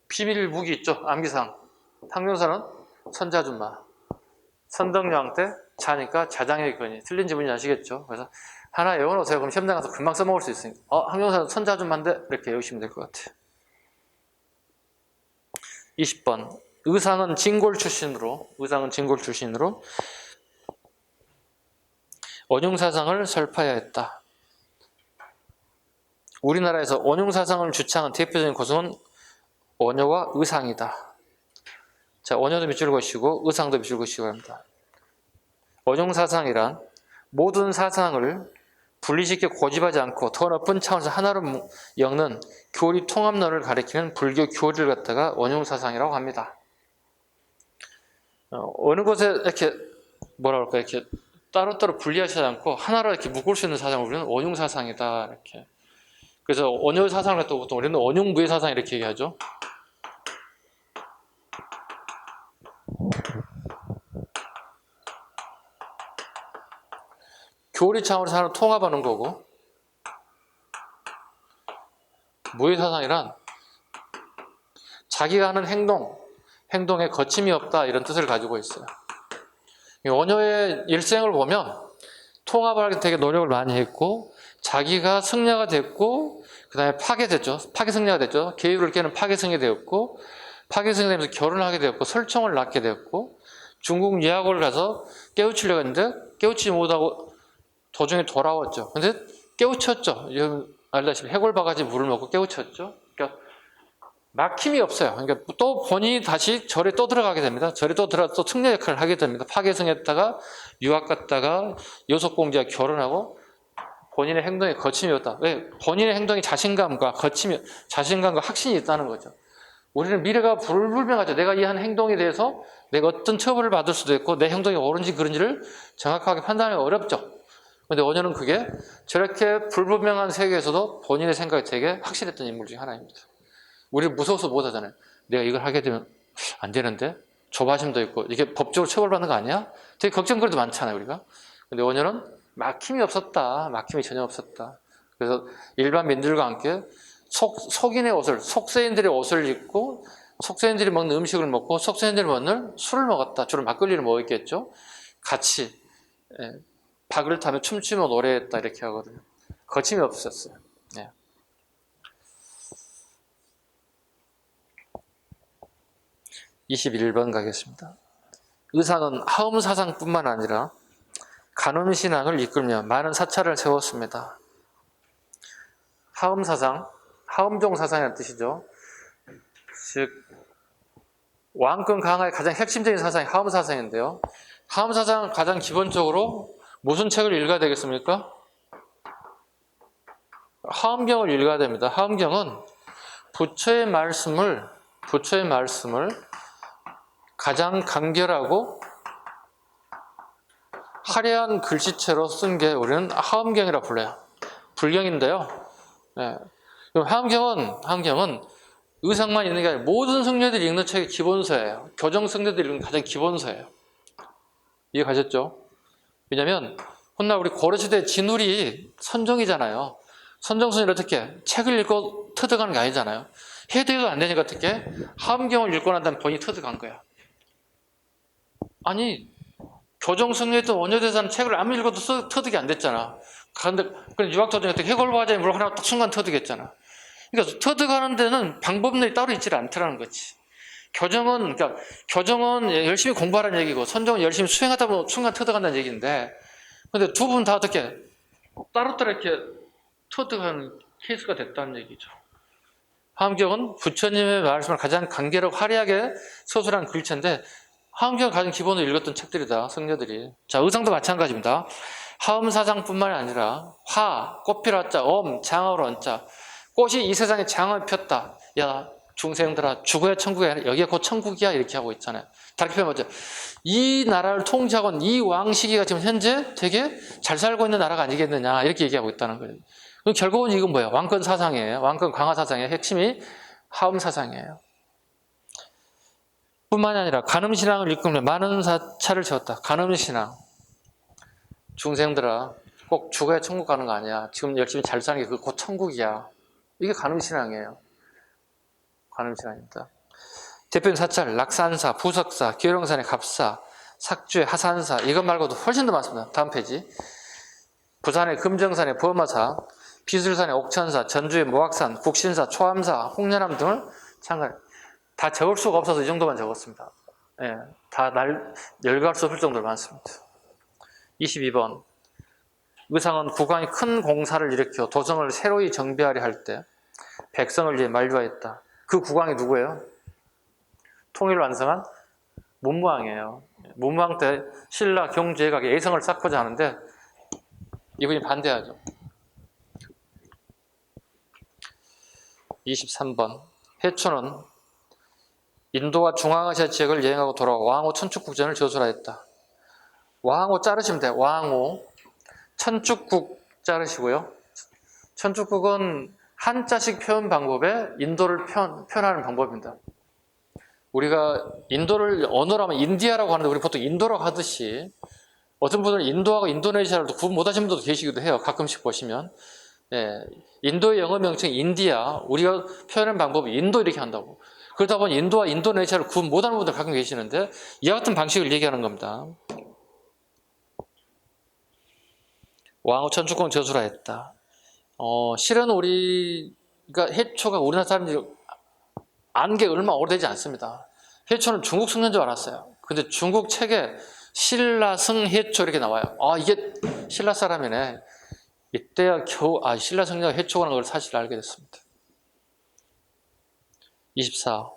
S1: 비밀 무기 있죠? 암기상. 학륜사는 선자준마. 선덕여왕 때 자니까 자장의 권위. 틀린지 뭔지 아시겠죠? 그래서 하나 외워놓으세요. 그럼 시험장 가서 금방 써먹을 수 있으니까. 학륜사는 선자준마인데 이렇게 외우시면 될 것 같아요. 20번. 의상은 진골 출신으로 원흉사상을 설파하였다. 우리나라에서 원흉사상을 주창한 대표적인 고성은 원효와 의상이다. 자, 원효도 비출 것이고 의상도 비출 것이고 합니다. 원흉사상이란 모든 사상을 분리시켜 고집하지 않고 더 높은 차원에서 하나로 엮는 교리 통합론을 가리키는 불교 교리를 갖다가 원흉사상이라고 합니다. 어느 곳에 이렇게 이렇게 따로따로 분리하지 않고 하나로 이렇게 묶을 수 있는 사상을 우리는 원흉사상이다. 이렇게. 그래서 원효 사상을 갖다 보통 우리는 원흉무의 사상 이렇게 얘기하죠. 교리 차원에서 하나 통합하는 거고, 무의 사상이란 자기가 하는 행동에 거침이 없다 이런 뜻을 가지고 있어요. 원효의 일생을 보면 통합을 하기 되게 노력을 많이 했고 자기가 승려가 됐고 그 다음에 파괴승려가 됐죠. 계율을 깨는 파괴승이 되었고 파괴승이 되면서 결혼을 하게 되었고 설총을 낳게 되었고 중국 예학원을 가서 깨우치려고 했는데 깨우치지 못하고 도중에 돌아왔죠. 근데 깨우쳤죠. 알다시피 해골바가지 물을 먹고 깨우쳤죠. 그러니까 막힘이 없어요. 그러니까 또 본인이 다시 절에 또 들어가게 됩니다. 절에 또 들어가서 또 승려 역할을 하게 됩니다. 파괴승했다가 유학 갔다가 요속공주와 결혼하고 본인의 행동에 거침이 없다. 왜? 본인의 행동이 자신감과 확신이 있다는 거죠. 우리는 미래가 불분명하죠. 내가 이 한 행동에 대해서 내가 어떤 처벌을 받을 수도 있고 내 행동이 옳은지 그른지를 정확하게 판단하기 어렵죠. 그런데 원효는 그게 저렇게 불분명한 세계에서도 본인의 생각이 되게 확실했던 인물 중에 하나입니다. 우리는 무서워서 못하잖아요. 내가 이걸 하게 되면 안 되는데 조바심도 있고 이게 법적으로 처벌받는 거 아니야? 되게 걱정거리도 많잖아요, 우리가. 근데 원효는 막힘이 없었다. 막힘이 전혀 없었다. 그래서 일반 민들과 함께 속인의 옷을, 속세인들의 옷을 입고 속세인들이 먹는 음식을 먹고 속세인들이 먹는 술을 먹었다. 주로 막걸리를 먹었겠죠. 같이 박을 타며 춤추며 노래했다 이렇게 하거든요. 거침이 없었어요. 예. (21번) 가겠습니다. 의상은 하음사상뿐만 아니라 간음신앙을 이끌며 많은 사찰을 세웠습니다. 하음사상, 하음종 사상이라는 뜻이죠. 즉 왕권 강화의 가장 핵심적인 사상이 하음사상인데요. 하음사상은 가장 기본적으로 무슨 책을 읽어야 되겠습니까? 하음경을 읽어야 됩니다. 하음경은 부처의 말씀을 가장 간결하고 화려한 글씨체로 쓴 게 우리는 하음경이라 불러요. 불경인데요. 네. 하음경은 의상만 있는 게 아니라 모든 성녀들이 읽는 책의 기본서예요. 교정 성녀들이 읽는 가장 기본서예요. 이해 가셨죠? 왜냐하면 훗날 우리 고려시대 진울이 선종이잖아요. 선종스님이 어떻게 책을 읽고 터득하는 게 아니잖아요. 해대가 안 되니까 어떻게 하음경을 읽고 난 다음에 본인이 터득한 거야. 아니 교정 성녀였던 원효대사는 책을 안 읽어도 터득이 안 됐잖아. 그런데 유학도중에 해골과자의 물 하나 딱 순간 터득했잖아. 그러니까 터득하는 데는 방법론이 따로 있지 않더라는 거지. 교정은 열심히 공부하라는 얘기고 선정은 열심히 수행하다 보면 순간 터득한다는 얘기인데, 근데 두 분 다 어떻게 따로따로 이렇게 터득하는 케이스가 됐다는 얘기죠. 하음경은 부처님의 말씀을 가장 간결하고 화려하게 서술한 글체인데 하음경을 가장 기본으로 읽었던 책들이다, 성녀들이. 자, 의상도 마찬가지입니다. 하음사상뿐만 아니라 꽃필 화자, 장어로 언자. 꽃이 이 세상에 장을 폈다. 야, 중생들아, 죽어야 천국이야. 여기가 곧 천국이야. 이렇게 하고 있잖아요. 다르게 표현하면 이 나라를 통치하고 있는 이 왕시기가 지금 현재 되게 잘 살고 있는 나라가 아니겠느냐. 이렇게 얘기하고 있다는 거예요. 그럼 결국은 이건 뭐예요? 왕권 사상이에요. 왕권 강화 사상의 핵심이 하음 사상이에요. 뿐만이 아니라 간음신앙을 이끌며 많은 사찰을 세웠다. 간음신앙. 중생들아, 꼭 죽어야 천국 가는 거 아니야. 지금 열심히 잘 사는 게 그거 곧 천국이야. 이게 간음신앙이에요. 간음신앙입니다. 대표적인 사찰, 낙산사, 부석사, 기어령산의 갑사, 삭주의 하산사, 이것 말고도 훨씬 더 많습니다. 다음 페이지. 부산의 금정산의 범마사, 비술산의 옥천사, 전주의 모악산, 국신사, 초암사, 홍련암 등을 참가해. 다 적을 수가 없어서 이 정도만 적었습니다. 예, 다 열거할 수 없을 정도로 많습니다. 22번. 의상은 국왕이 큰 공사를 일으켜 도성을 새로이 정비하려 할 때 백성을 위해 만류하였다. 그 국왕이 누구예요? 통일을 완성한 문무왕이에요. 문무왕 때 신라 경주회각에 예성을 쌓고자 하는데 이분이 반대하죠. 23번. 해초는 인도와 중앙아시아 지역을 여행하고 돌아와 왕호 천축국전을 저술하였다. 왕호 자르시면 돼요. 왕호. 천축국 자르시고요. 천축국은 한자식 표현 방법에 인도를 표현하는 방법입니다. 우리가 인도를 언어로 하면 인디아라고 하는데 우리 보통 인도라고 하듯이 어떤 분들은 인도하고 인도네시아를 구분 못하시는 분들도 계시기도 해요. 가끔씩 보시면. 예, 인도의 영어 명칭 인디아, 우리가 표현하는 방법이 인도 이렇게 한다고. 그러다 보니 인도와 인도네시아를 구분 못하는 분들 가끔 계시는데 이와 같은 방식을 얘기하는 겁니다. 왕호 천축국 저술하였다. 실은 우리가 해초가 우리나라 사람들이 안 게 얼마 오래되지 않습니다. 해초는 중국 성녀인 줄 알았어요. 근데 중국 책에 신라성 해초 이렇게 나와요. 이게 신라 사람이네. 이때야 겨우 신라 성녀가 해초라는 걸 사실 알게 됐습니다. 24.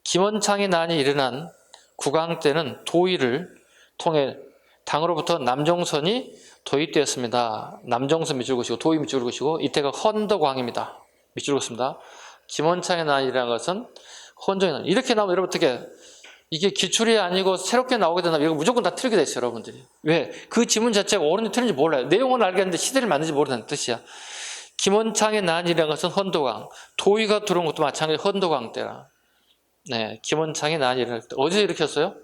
S1: 김원창의 난이 일어난 국왕 때는 도의를 통해 당으로부터 남종선이 도입되었습니다. 남종선 밑줄 그시고 도의 밑줄 그시고 이때가 헌덕왕입니다. 밑줄 그습니다. 김원창의 난이라는 것은 헌정이 이렇게 나오면 여러분 어떻게 이게 기출이 아니고 새롭게 나오게 된다면 이거 무조건 다 틀리게 돼 있어요, 여러분들이. 왜? 그 지문 자체가 옳은지 틀린지 몰라요. 내용은 알겠는데 시대를 맞는지 모른다는 뜻이야. 김원창의 난이라는 것은 헌도강, 도의가 들어온 것도 마찬가지 헌도강 때라. 네, 김원창의 난이라는 때 어디서 일으켰어요?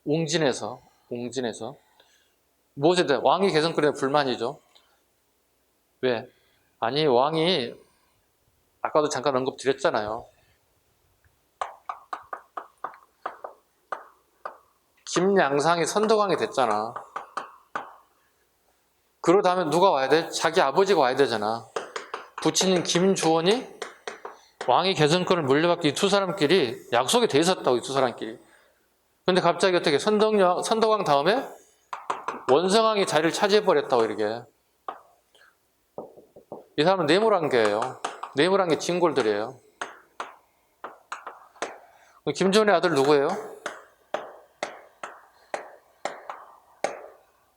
S1: 웅진에서. 무엇에 대해? 왕이 개성권에 불만이죠. 왜? 아니 왕이 아까도 잠깐 언급드렸잖아요. 김양상이 선덕왕이 됐잖아. 그러고 다음에 누가 와야 돼? 자기 아버지가 와야 되잖아. 부친인 김주원이 왕의 개성권을 물려받기 이 두 사람끼리 약속이 돼 있었다고, 이 두 사람끼리. 근데 갑자기 어떻게 선덕왕 다음에 원성왕이 자리를 차지해버렸다고, 이렇게. 이 사람은 뇌물한계예요. 뇌물한계 진골들이에요. 김주원의 아들 누구예요?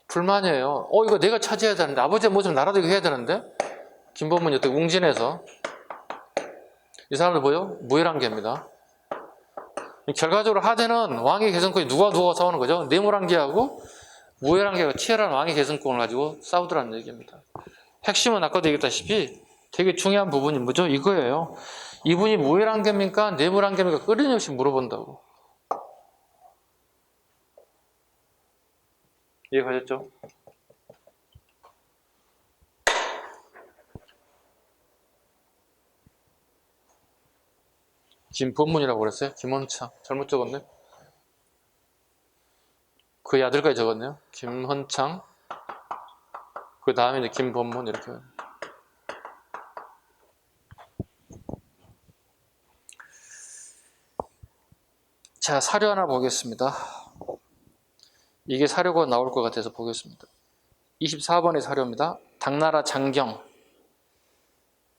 S1: 불만이에요. 이거 내가 차지해야 되는데, 아버지의 모습 나라도 이거 해야 되는데? 김범문이 어떻게 웅진에서. 이 사람들 뭐예요? 무혈한계입니다. 결과적으로 하대는 왕의 개성권이 누가 싸우는 거죠? 뇌물한계하고 무혈한계가 치열한 왕의 개성권을 가지고 싸우더라는 얘기입니다. 핵심은 아까도 얘기했다시피 되게 중요한 부분이 뭐죠? 이거예요. 이분이 무혈한계입니까? 뇌물한계입니까? 끊임없이 물어본다고. 이해가셨죠? 김범문이라고 그랬어요? 김원창. 잘못 적었네. 그 아들까지 적었네요. 김헌창. 그 다음에 이제 김범문 이렇게. 자, 사료 하나 보겠습니다. 이게 사료가 나올 것 같아서 보겠습니다. 24번의 사료입니다. 당나라 장경.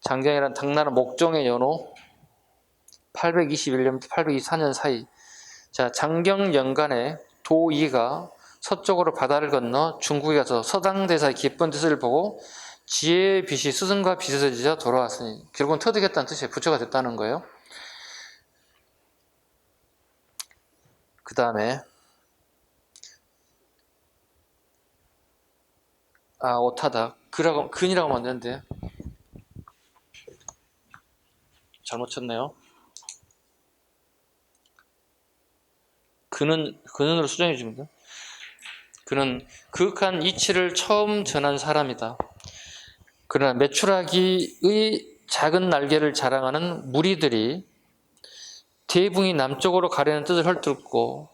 S1: 장경이란 당나라 목종의 연호. 821년부터 824년 사이. 자, 장경 연간에 도이가 서쪽으로 바다를 건너 중국에 가서 서당대사의 기쁜 뜻을 보고 지혜의 빛이 스승과 비슷해지자 돌아왔으니, 결국은 터득했다는 뜻이에요. 부처가 됐다는 거예요. 그 다음에 오타다. 근이라고 하면 안 되는데 잘못 쳤네요. 근은으로 수정해 줍니다. 그는 그윽한 이치를 처음 전한 사람이다. 그러나 메추라기의 작은 날개를 자랑하는 무리들이 대붕이 남쪽으로 가려는 뜻을 헐뜯고,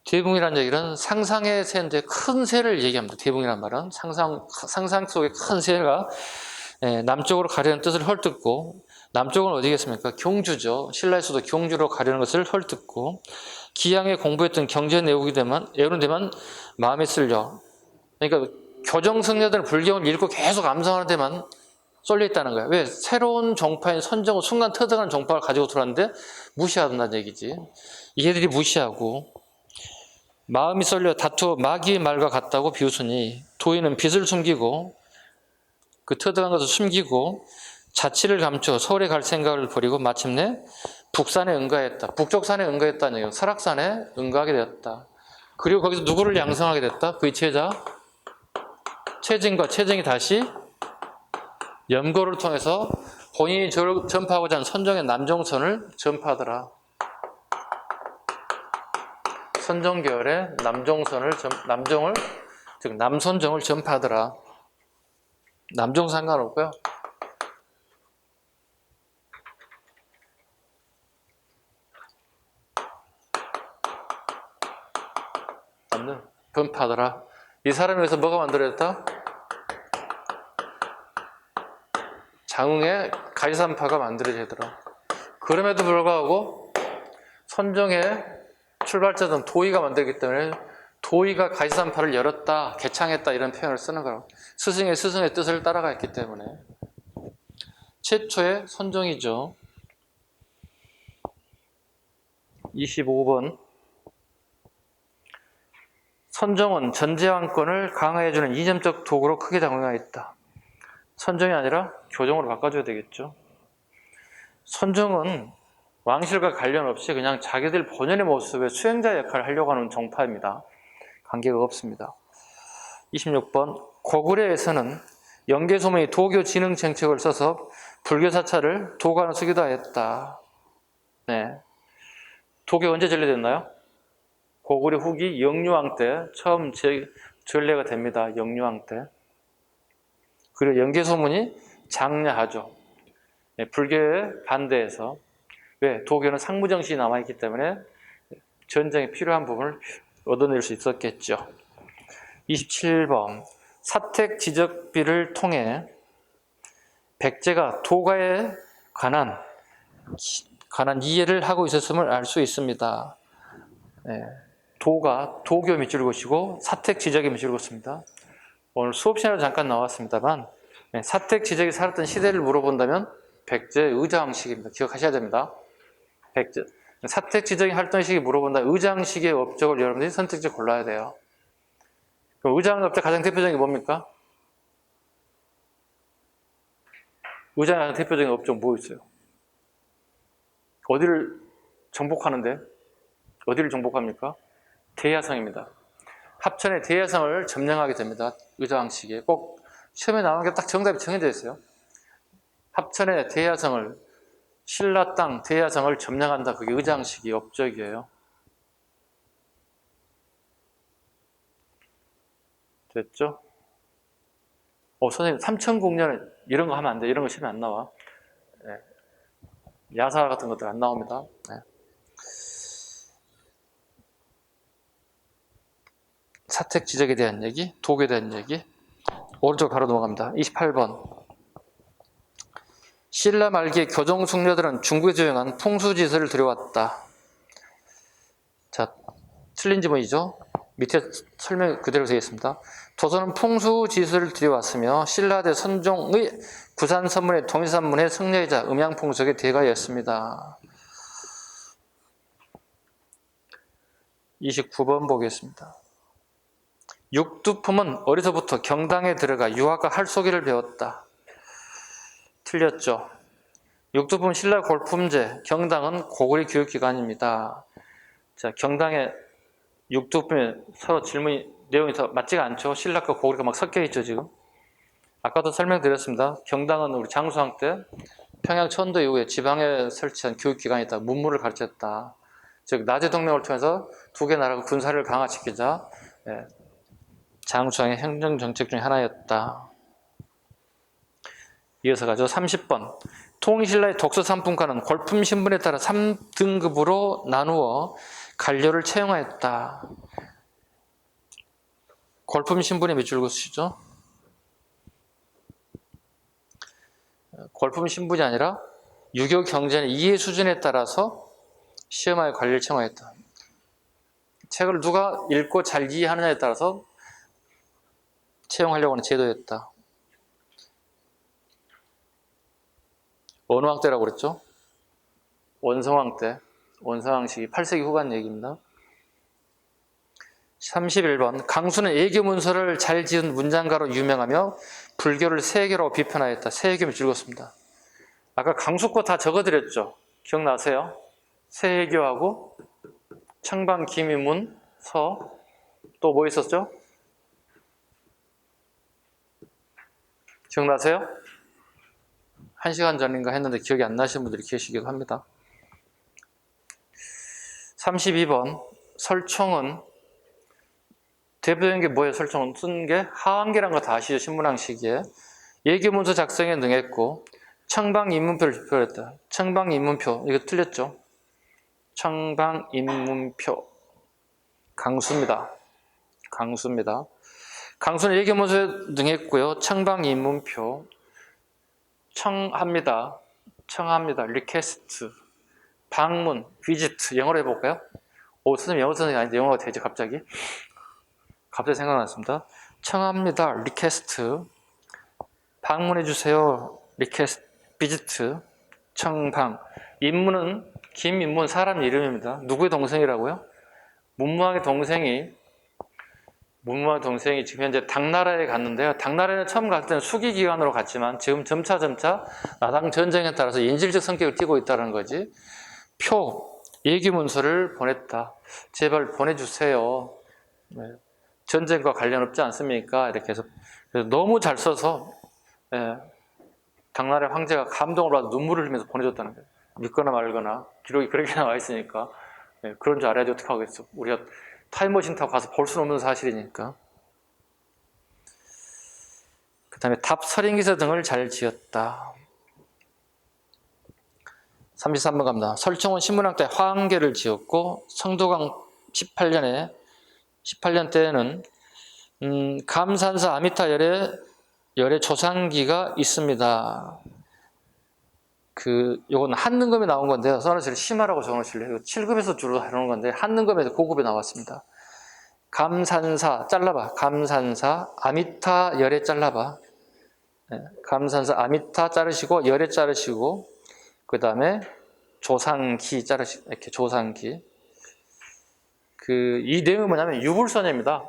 S1: 대붕이라는 얘기는 상상의 새인데 큰 새를 얘기합니다. 대붕이라는 말은 상상 속의 큰 새가 남쪽으로 가려는 뜻을 헐뜯고, 남쪽은 어디겠습니까? 경주죠. 신라의 수도 경주로 가려는 것을 헐뜯고, 기양에 공부했던 경제 외우는 데만 마음에 쓸려. 그러니까 교정승려들은 불경을 읽고 계속 암송하는 데만 쏠려 있다는 거야. 왜? 새로운 종파인 선정을 순간 터득하는 종파를 가지고 들어왔는데 무시한다는 얘기지. 얘들이 무시하고, 마음이 쏠려 다투어 마귀의 말과 같다고 비웃으니, 도인은 빛을 숨기고 그 터득한 것을 숨기고 자치를 감추어 서울에 갈 생각을 버리고 마침내 북산에 응가했다. 북쪽산에 응가했다는 얘기예요. 설악산에 응가하게 되었다. 그리고 거기서 누구를 양성하게 됐다? 그의 제자 최증과 최증이 다시 염거를 통해서 본인이 전파하고자 하는 선정의 남종선을 전파하더라. 선정계열의 남종을 즉 남선정을 전파하더라. 남종 상관없고요. 전파하더라. 이 사람에 의해서 뭐가 만들어졌다? 장흥의 가지산파가 만들어지더라. 그럼에도 불구하고 선정의 출발자는 도의가 만들기 때문에 도의가 가지산파를 열었다, 개창했다 이런 표현을 쓰는 거라고. 스승의 뜻을 따라갔기 때문에. 최초의 선정이죠. 25번. 선정은 전제왕권을 강화해주는 이념적 도구로 크게 작용하였다. 선정이 아니라 교정으로 바꿔줘야 되겠죠. 선종은 왕실과 관련 없이 그냥 자기들 본연의 모습의 수행자 역할을 하려고 하는 정파입니다. 관계가 없습니다. 26번 고구려에서는 영계소문이 도교 진흥 정책을 써서 불교 사찰을 도관을 쓰기도 하였다. 네. 도교 언제 전래됐나요? 고구려 후기 영유왕 때 처음 전래가 됩니다. 영유왕 때. 그리고 영계소문이 장려하죠. 네, 불교에 반대해서. 왜? 도교는 상무정신이 남아있기 때문에 전쟁에 필요한 부분을 얻어낼 수 있었겠죠. 27번 사택지적비를 통해 백제가 도가에 관한 이해를 하고 있었음을 알 수 있습니다. 네, 도가 도교 밑줄 것이고 사택지적이 밑줄 것입니다. 오늘 수업 시간에 잠깐 나왔습니다만 네, 사택지적이 살았던 시대를 물어본다면 백제 의장식입니다. 기억하셔야 됩니다. 백제 사택지적인 활동 시기 물어본다. 의장식의 업적을 여러분들이 선택적으로 골라야 돼요. 그럼 의장 업적 가장 대표적인 게 뭡니까? 의장의 가장 대표적인 업적은 뭐 있어요? 어디를 정복하는데? 어디를 정복합니까? 대야성입니다. 합천의 대야성을 점령하게 됩니다. 의장식에 꼭 시험에 나오는 게 딱 정답이 정해져 있어요. 합천의 대야성을 신라 땅 대야성을 점령한다. 그게 의장식이 업적이에요. 됐죠? 선생님, 삼천궁녀는 이런 거 하면 안 돼. 이런 거 시험에 안 나와. 네. 야사 같은 것들 안 나옵니다. 네. 사택 지적에 대한 얘기, 도교에 대한 얘기. 오른쪽 바로 넘어갑니다. 28번. 신라 말기의 교종 숙녀들은 중국에서 유행한 풍수지설을 들여왔다. 자, 틀린 지문이죠? 밑에 설명 그대로 되어 있습니다. 조선은 풍수지술을 들여왔으며 신라대 선종의 부산선문의 동해산문의 승려이자 음양풍속의 대가였습니다. 29번 보겠습니다. 육두품은 어려서부터 경당에 들어가 유학과 할소기를 배웠다. 틀렸죠. 육두품 신라 골품제, 경당은 고구려 교육기관입니다. 자, 경당에 육두품에 서로 질문이 내용이 더 맞지가 않죠. 신라과 고구려가 막 섞여 있죠 지금. 아까도 설명드렸습니다. 경당은 우리 장수왕 때 평양 천도 이후에 지방에 설치한 교육기관이다. 문물을 가르쳤다. 즉 나제 동맹을 통해서 두 개 나라가 군사를 강화시키자 장수왕의 행정정책 중에 하나였다. 이어서 가죠. 30번. 통신라의 독서산품과는 골품 신분에 따라 3등급으로 나누어 관료를 채용하였다. 골품 신분의 몇 줄 것이죠? 골품 신분이 아니라 유교 경전의 이해 수준에 따라서 시험하여 관리를 채용하였다. 책을 누가 읽고 잘 이해하느냐에 따라서 채용하려고 하는 제도였다. 어느 왕 때라고 그랬죠? 원성왕 때. 원성왕 시기 8세기 후반 얘기입니다. 31번. 강수는 애교문서를 잘 지은 문장가로 유명하며 불교를 세계로 비판하였다. 세계로 즐겁습니다. 아까 강수 거 다 적어드렸죠? 기억나세요? 세계교하고 청방 김이문 서 또 뭐 있었죠? 기억나세요? 1시간 전인가 했는데 기억이 안 나시는 분들이 계시기도 합니다. 32번. 설총은 대표적인 게 뭐예요? 설총은 쓴 게 하왕계란 거 다 아시죠? 신문왕 시기에. 예교문서 작성에 능했고 청방인문표를 표했다. 청방인문표 이거 틀렸죠? 청방인문표 강수입니다. 강수입니다. 강수는 예교문서에 능했고요. 청방인문표 청합니다. 청합니다. 리퀘스트 방문, 비지트 영어로 해볼까요? 선생님 영어 선생님이 아닌데 영어가 되죠 갑자기 생각났습니다. 청합니다. 리퀘스트 방문해주세요. 리퀘스트 비지트 청방. 인문은 김인문 사람 이름입니다. 누구의 동생이라고요? 문무왕의 동생이 문무와 동생이 지금 현재 당나라에 갔는데요. 당나라에 처음 갔을 때는 수기기관으로 갔지만 지금 점차 나당 전쟁에 따라서 인질적 성격을 띠고 있다는 거지. 얘기문서를 보냈다. 제발 보내주세요. 네. 전쟁과 관련 없지 않습니까? 이렇게 해서 너무 잘 써서 당나라 황제가 감동을 받아 눈물을 흘리면서 보내줬다는 거예요. 믿거나 말거나 기록이 그렇게 나와 있으니까 그런 줄 알아야지 어떻게 하겠어. 우리가 타임머신 타고 가서 볼 수는 없는 사실이니까. 그 다음에 답설인기서 등을 잘 지었다. 33번 갑니다. 설청은 신문학 때 화엄계를 지었고 성도강 18년 때에는 감산사 아미타 열의 조상기가 있습니다. 요건 한능검에 나온 건데요. 써놓으실 심하라고 적어놓으실래요? 7급에서 주로 다루는 건데 한능검에서 고급에 나왔습니다. 감산사 잘라봐. 감산사 아미타 열에 잘라봐. 감산사 아미타 자르시고 열에 자르시고 그 다음에 조상기 자르시고 이렇게 조상기. 이 내용은 뭐냐면 유불선입니다.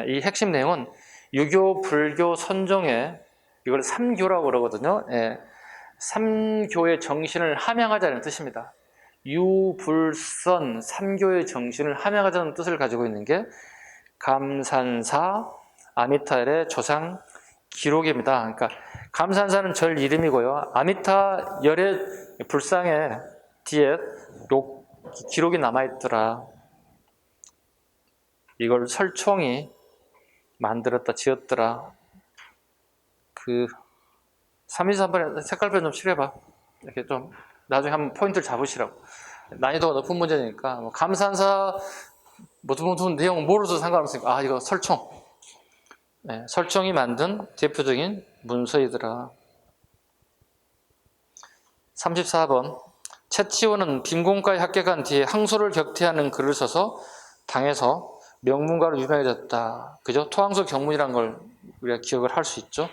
S1: 이 핵심 내용은 유교, 불교, 선종에 이걸 삼교라고 그러거든요. 삼교의 정신을 함양하자는 뜻입니다. 유불선 삼교의 정신을 함양하자는 뜻을 가지고 있는 게 감산사 아미타열의 조상 기록입니다. 그러니까 감산사는 절 이름이고요. 아미타열의 불상에 뒤에 요 기록이 남아있더라. 이걸 설총이 만들었다, 지었더라. 323번에 색깔표 좀 칠해봐. 이렇게 좀 나중에 한번 포인트를 잡으시라고. 난이도가 높은 문제니까 감산사 무슨 내용 모르도 상관없으니까 이거 설총. 설총이 만든 대표적인 문서이더라. 34번 채치원은 빈곤가에 합격한 뒤에 항소를 격퇴하는 글을 써서 당에서 명문가로 유명해졌다. 그죠? 토항소 경문이라는 걸 우리가 기억을 할 수 있죠.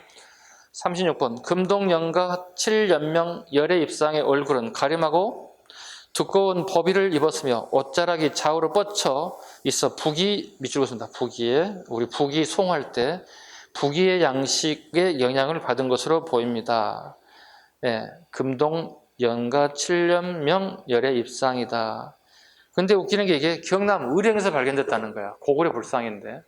S1: 36번 금동연가 7연명 열의 입상의 얼굴은 가림하고 두꺼운 법의를 입었으며 옷자락이 좌우로 뻗쳐 있어 밑줄 긋습니다. 우리 북이 송할 때 북이의 양식의 영향을 받은 것으로 보입니다. 금동연가 7연명 열의 입상이다. 근데 웃기는 게 이게 경남 의령에서 발견됐다는 거야. 고구려 불상인데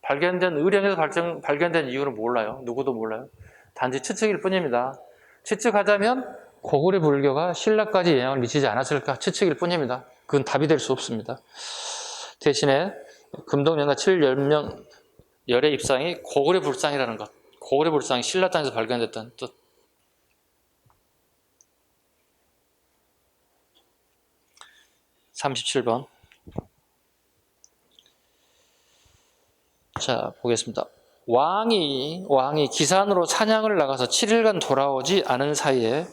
S1: 발견된 의령에서 발견된 이유는 몰라요. 누구도 몰라요. 단지 추측일 뿐입니다. 추측하자면 고구려 불교가 신라까지 영향을 미치지 않았을까 추측일 뿐입니다. 그건 답이 될 수 없습니다. 대신에 금동연가 7연명 열의 입상이 고구려 불상이라는 것. 고구려 불상이 신라 땅에서 발견됐다는 뜻. (37번) 자, 보겠습니다. 왕이 기산으로 사냥을 나가서 7일간 돌아오지 않은 사이에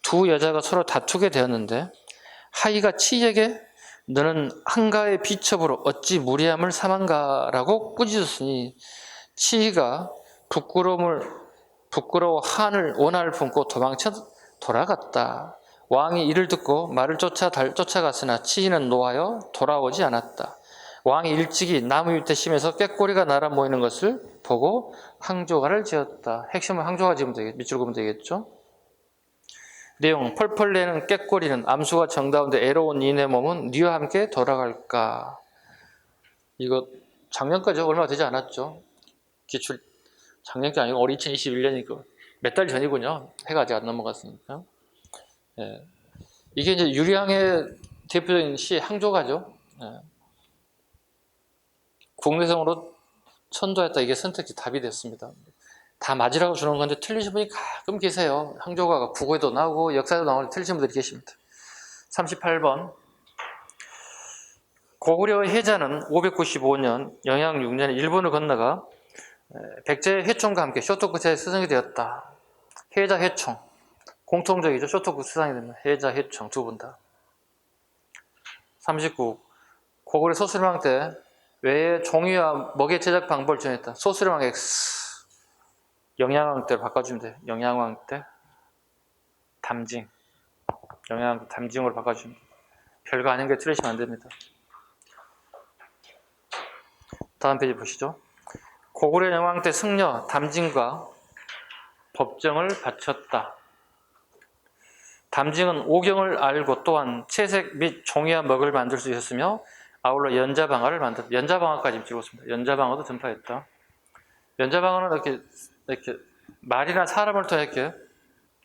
S1: 두 여자가 서로 다투게 되었는데 하이가 치에게 너는 한가의 비첩으로 어찌 무리함을 삼한가라고 꾸짖었으니 치이가 부끄러워 한을 원한을 품고 도망쳐 돌아갔다. 왕이 이를 듣고 말을 쫓아갔으나 치이는 노하여 돌아오지 않았다. 왕이 일찍이 나무 밑에 심에서 꾀꼬리가 날아 모이는 것을 보고 항조가를 지었다. 핵심은 항조가 지으면 밑줄 그으면 되겠죠. 내용 펄펄 내는 꾀꼬리는 암수가 정다운데 애로운 이내 몸은 니와 함께 돌아갈까. 이거 작년까지 얼마 되지 않았죠. 기출 작년이 아니고 올해 2021년이고 몇 달 전이군요. 해가 아직 안 넘어갔으니까. 이게 이제 유량의 대표적인 시 항조가죠. 국내성으로 천도했다. 이게 선택지 답이 됐습니다. 다 맞으라고 주는 건데 틀리신 분이 가끔 계세요. 항조가가 국어에도 나오고 역사에도 나오는 틀리신 분들이 계십니다. 38번 고구려 해자는 595년 영양 6년에 일본을 건너가 백제 해총과 함께 쇼토쿠의 스승이 되었다. 해자 해총 공통적이죠. 쇼토쿠 수상이 됩니다. 해자 해총 두 분 다. 39 고구려 소수림왕 때 외에 종이와 먹이 제작 방법을 정했다. 소수림왕 X 영양왕 때로 바꿔주면 돼요. 영양왕 때 담징 영양왕 담징으로 바꿔주면 돼요. 별거 아닌 게 틀리시면 안 됩니다. 다음 페이지 보시죠. 고구려 영왕 때 승려 담징과 법정을 바쳤다. 담징은 오경을 알고 또한 채색 및 종이와 먹을 만들 수 있었으며 아울러 연자방아를 만들었다. 연자방아까지 찍었습니다. 연자방아도 전파했다. 연자방아는 이렇게 말이나 사람을 통해 이렇게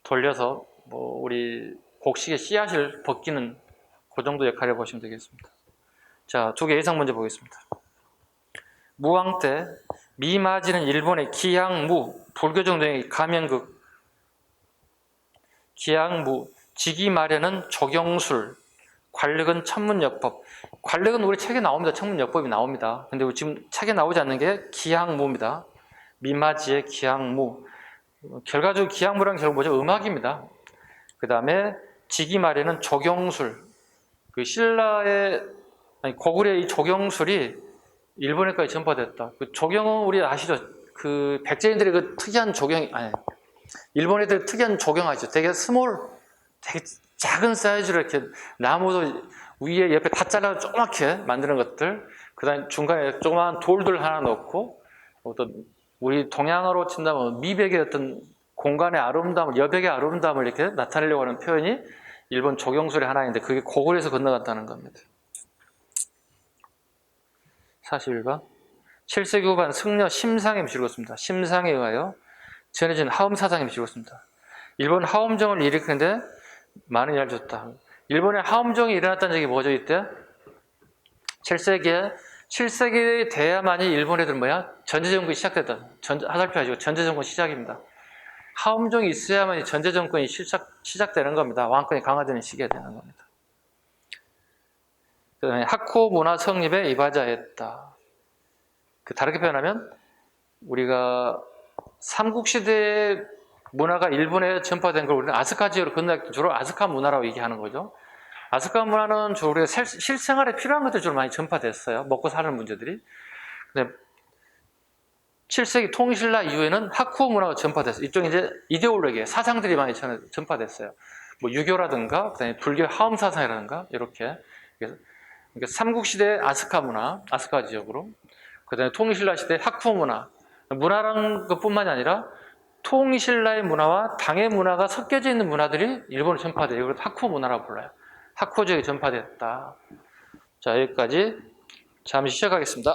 S1: 돌려서 뭐 우리 곡식의 씨앗을 벗기는 그 정도 역할을 보시면 되겠습니다. 자, 두 개 예상 문제 보겠습니다. 무왕 때 미마지는 일본의 기양무 불교 정당의 가면극 기양무 직위마련은 조경술 관력은 천문역법. 관력은 우리 책에 나옵니다. 천문역법이 나옵니다. 근데 지금 책에 나오지 않는 게 기양무입니다. 미마지의 기양무. 결과적으로 기양무란 결국 뭐죠? 음악입니다. 그 다음에 직위마련은 조경술. 그 신라의 고구려의 이 조경술이 일본에까지 전파됐다. 그 조경은 우리 아시죠? 그 백제인들의 그 특이한 조경, 일본 애들 특이한 조경 아시죠? 되게 되게 작은 사이즈로 이렇게 나무도 위에 옆에 다 잘라서 조그맣게 만드는 것들, 그 다음에 중간에 조그마한 돌들 하나 넣고, 어떤 우리 동양어로 친다면 미백의 어떤 공간의 아름다움을, 여백의 아름다움을 이렇게 나타내려고 하는 표현이 일본 조경술의 하나인데 그게 고구려에서 건너갔다는 겁니다. 41번 7세기 후반 승려 심상에 비추었습니다. 심상에 의하여 전해진 하엄사상에 비추었습니다. 일본 하엄정을 일으키는데 많은 일을 줬다. 일본에 하엄정이 일어났다는 얘기 뭐죠 이때? 7세기에 돼야만이 일본 애들 전제정권이 시작됐다. 하살표 하시고 전제정권 시작입니다. 하엄정이 있어야만이 전제정권이 시작되는 겁니다. 왕권이 강화되는 시기가 되는 겁니다. 그 다음에 하쿠 문화 성립에 이바자했다. 다르게 표현하면 우리가 삼국시대의 문화가 일본에 전파된 걸 우리는 아스카 지역으로 건너갔기 주로 아스카 문화라고 얘기하는 거죠. 아스카 문화는 주로 우리가 실생활에 필요한 것들 주로 많이 전파됐어요. 먹고 사는 문제들이. 근데 7세기 통신라 이후에는 하쿠 문화가 전파됐어요. 이쪽에 이제 이데올로기, 사상들이 많이 전파됐어요. 뭐 유교라든가, 그다음에 불교 하엄 사상이라든가 이렇게. 그러니까 삼국시대 아스카 문화, 아스카 지역으로. 그다음에 통신라 시대 하쿠 문화. 문화라는 것뿐만이 아니라 통신라의 문화와 당의 문화가 섞여져 있는 문화들이 일본으로 전파돼요. 이걸 하쿠 문화라고 불러요. 하쿠 지역에 전파됐다. 자, 여기까지 잠시 시작하겠습니다.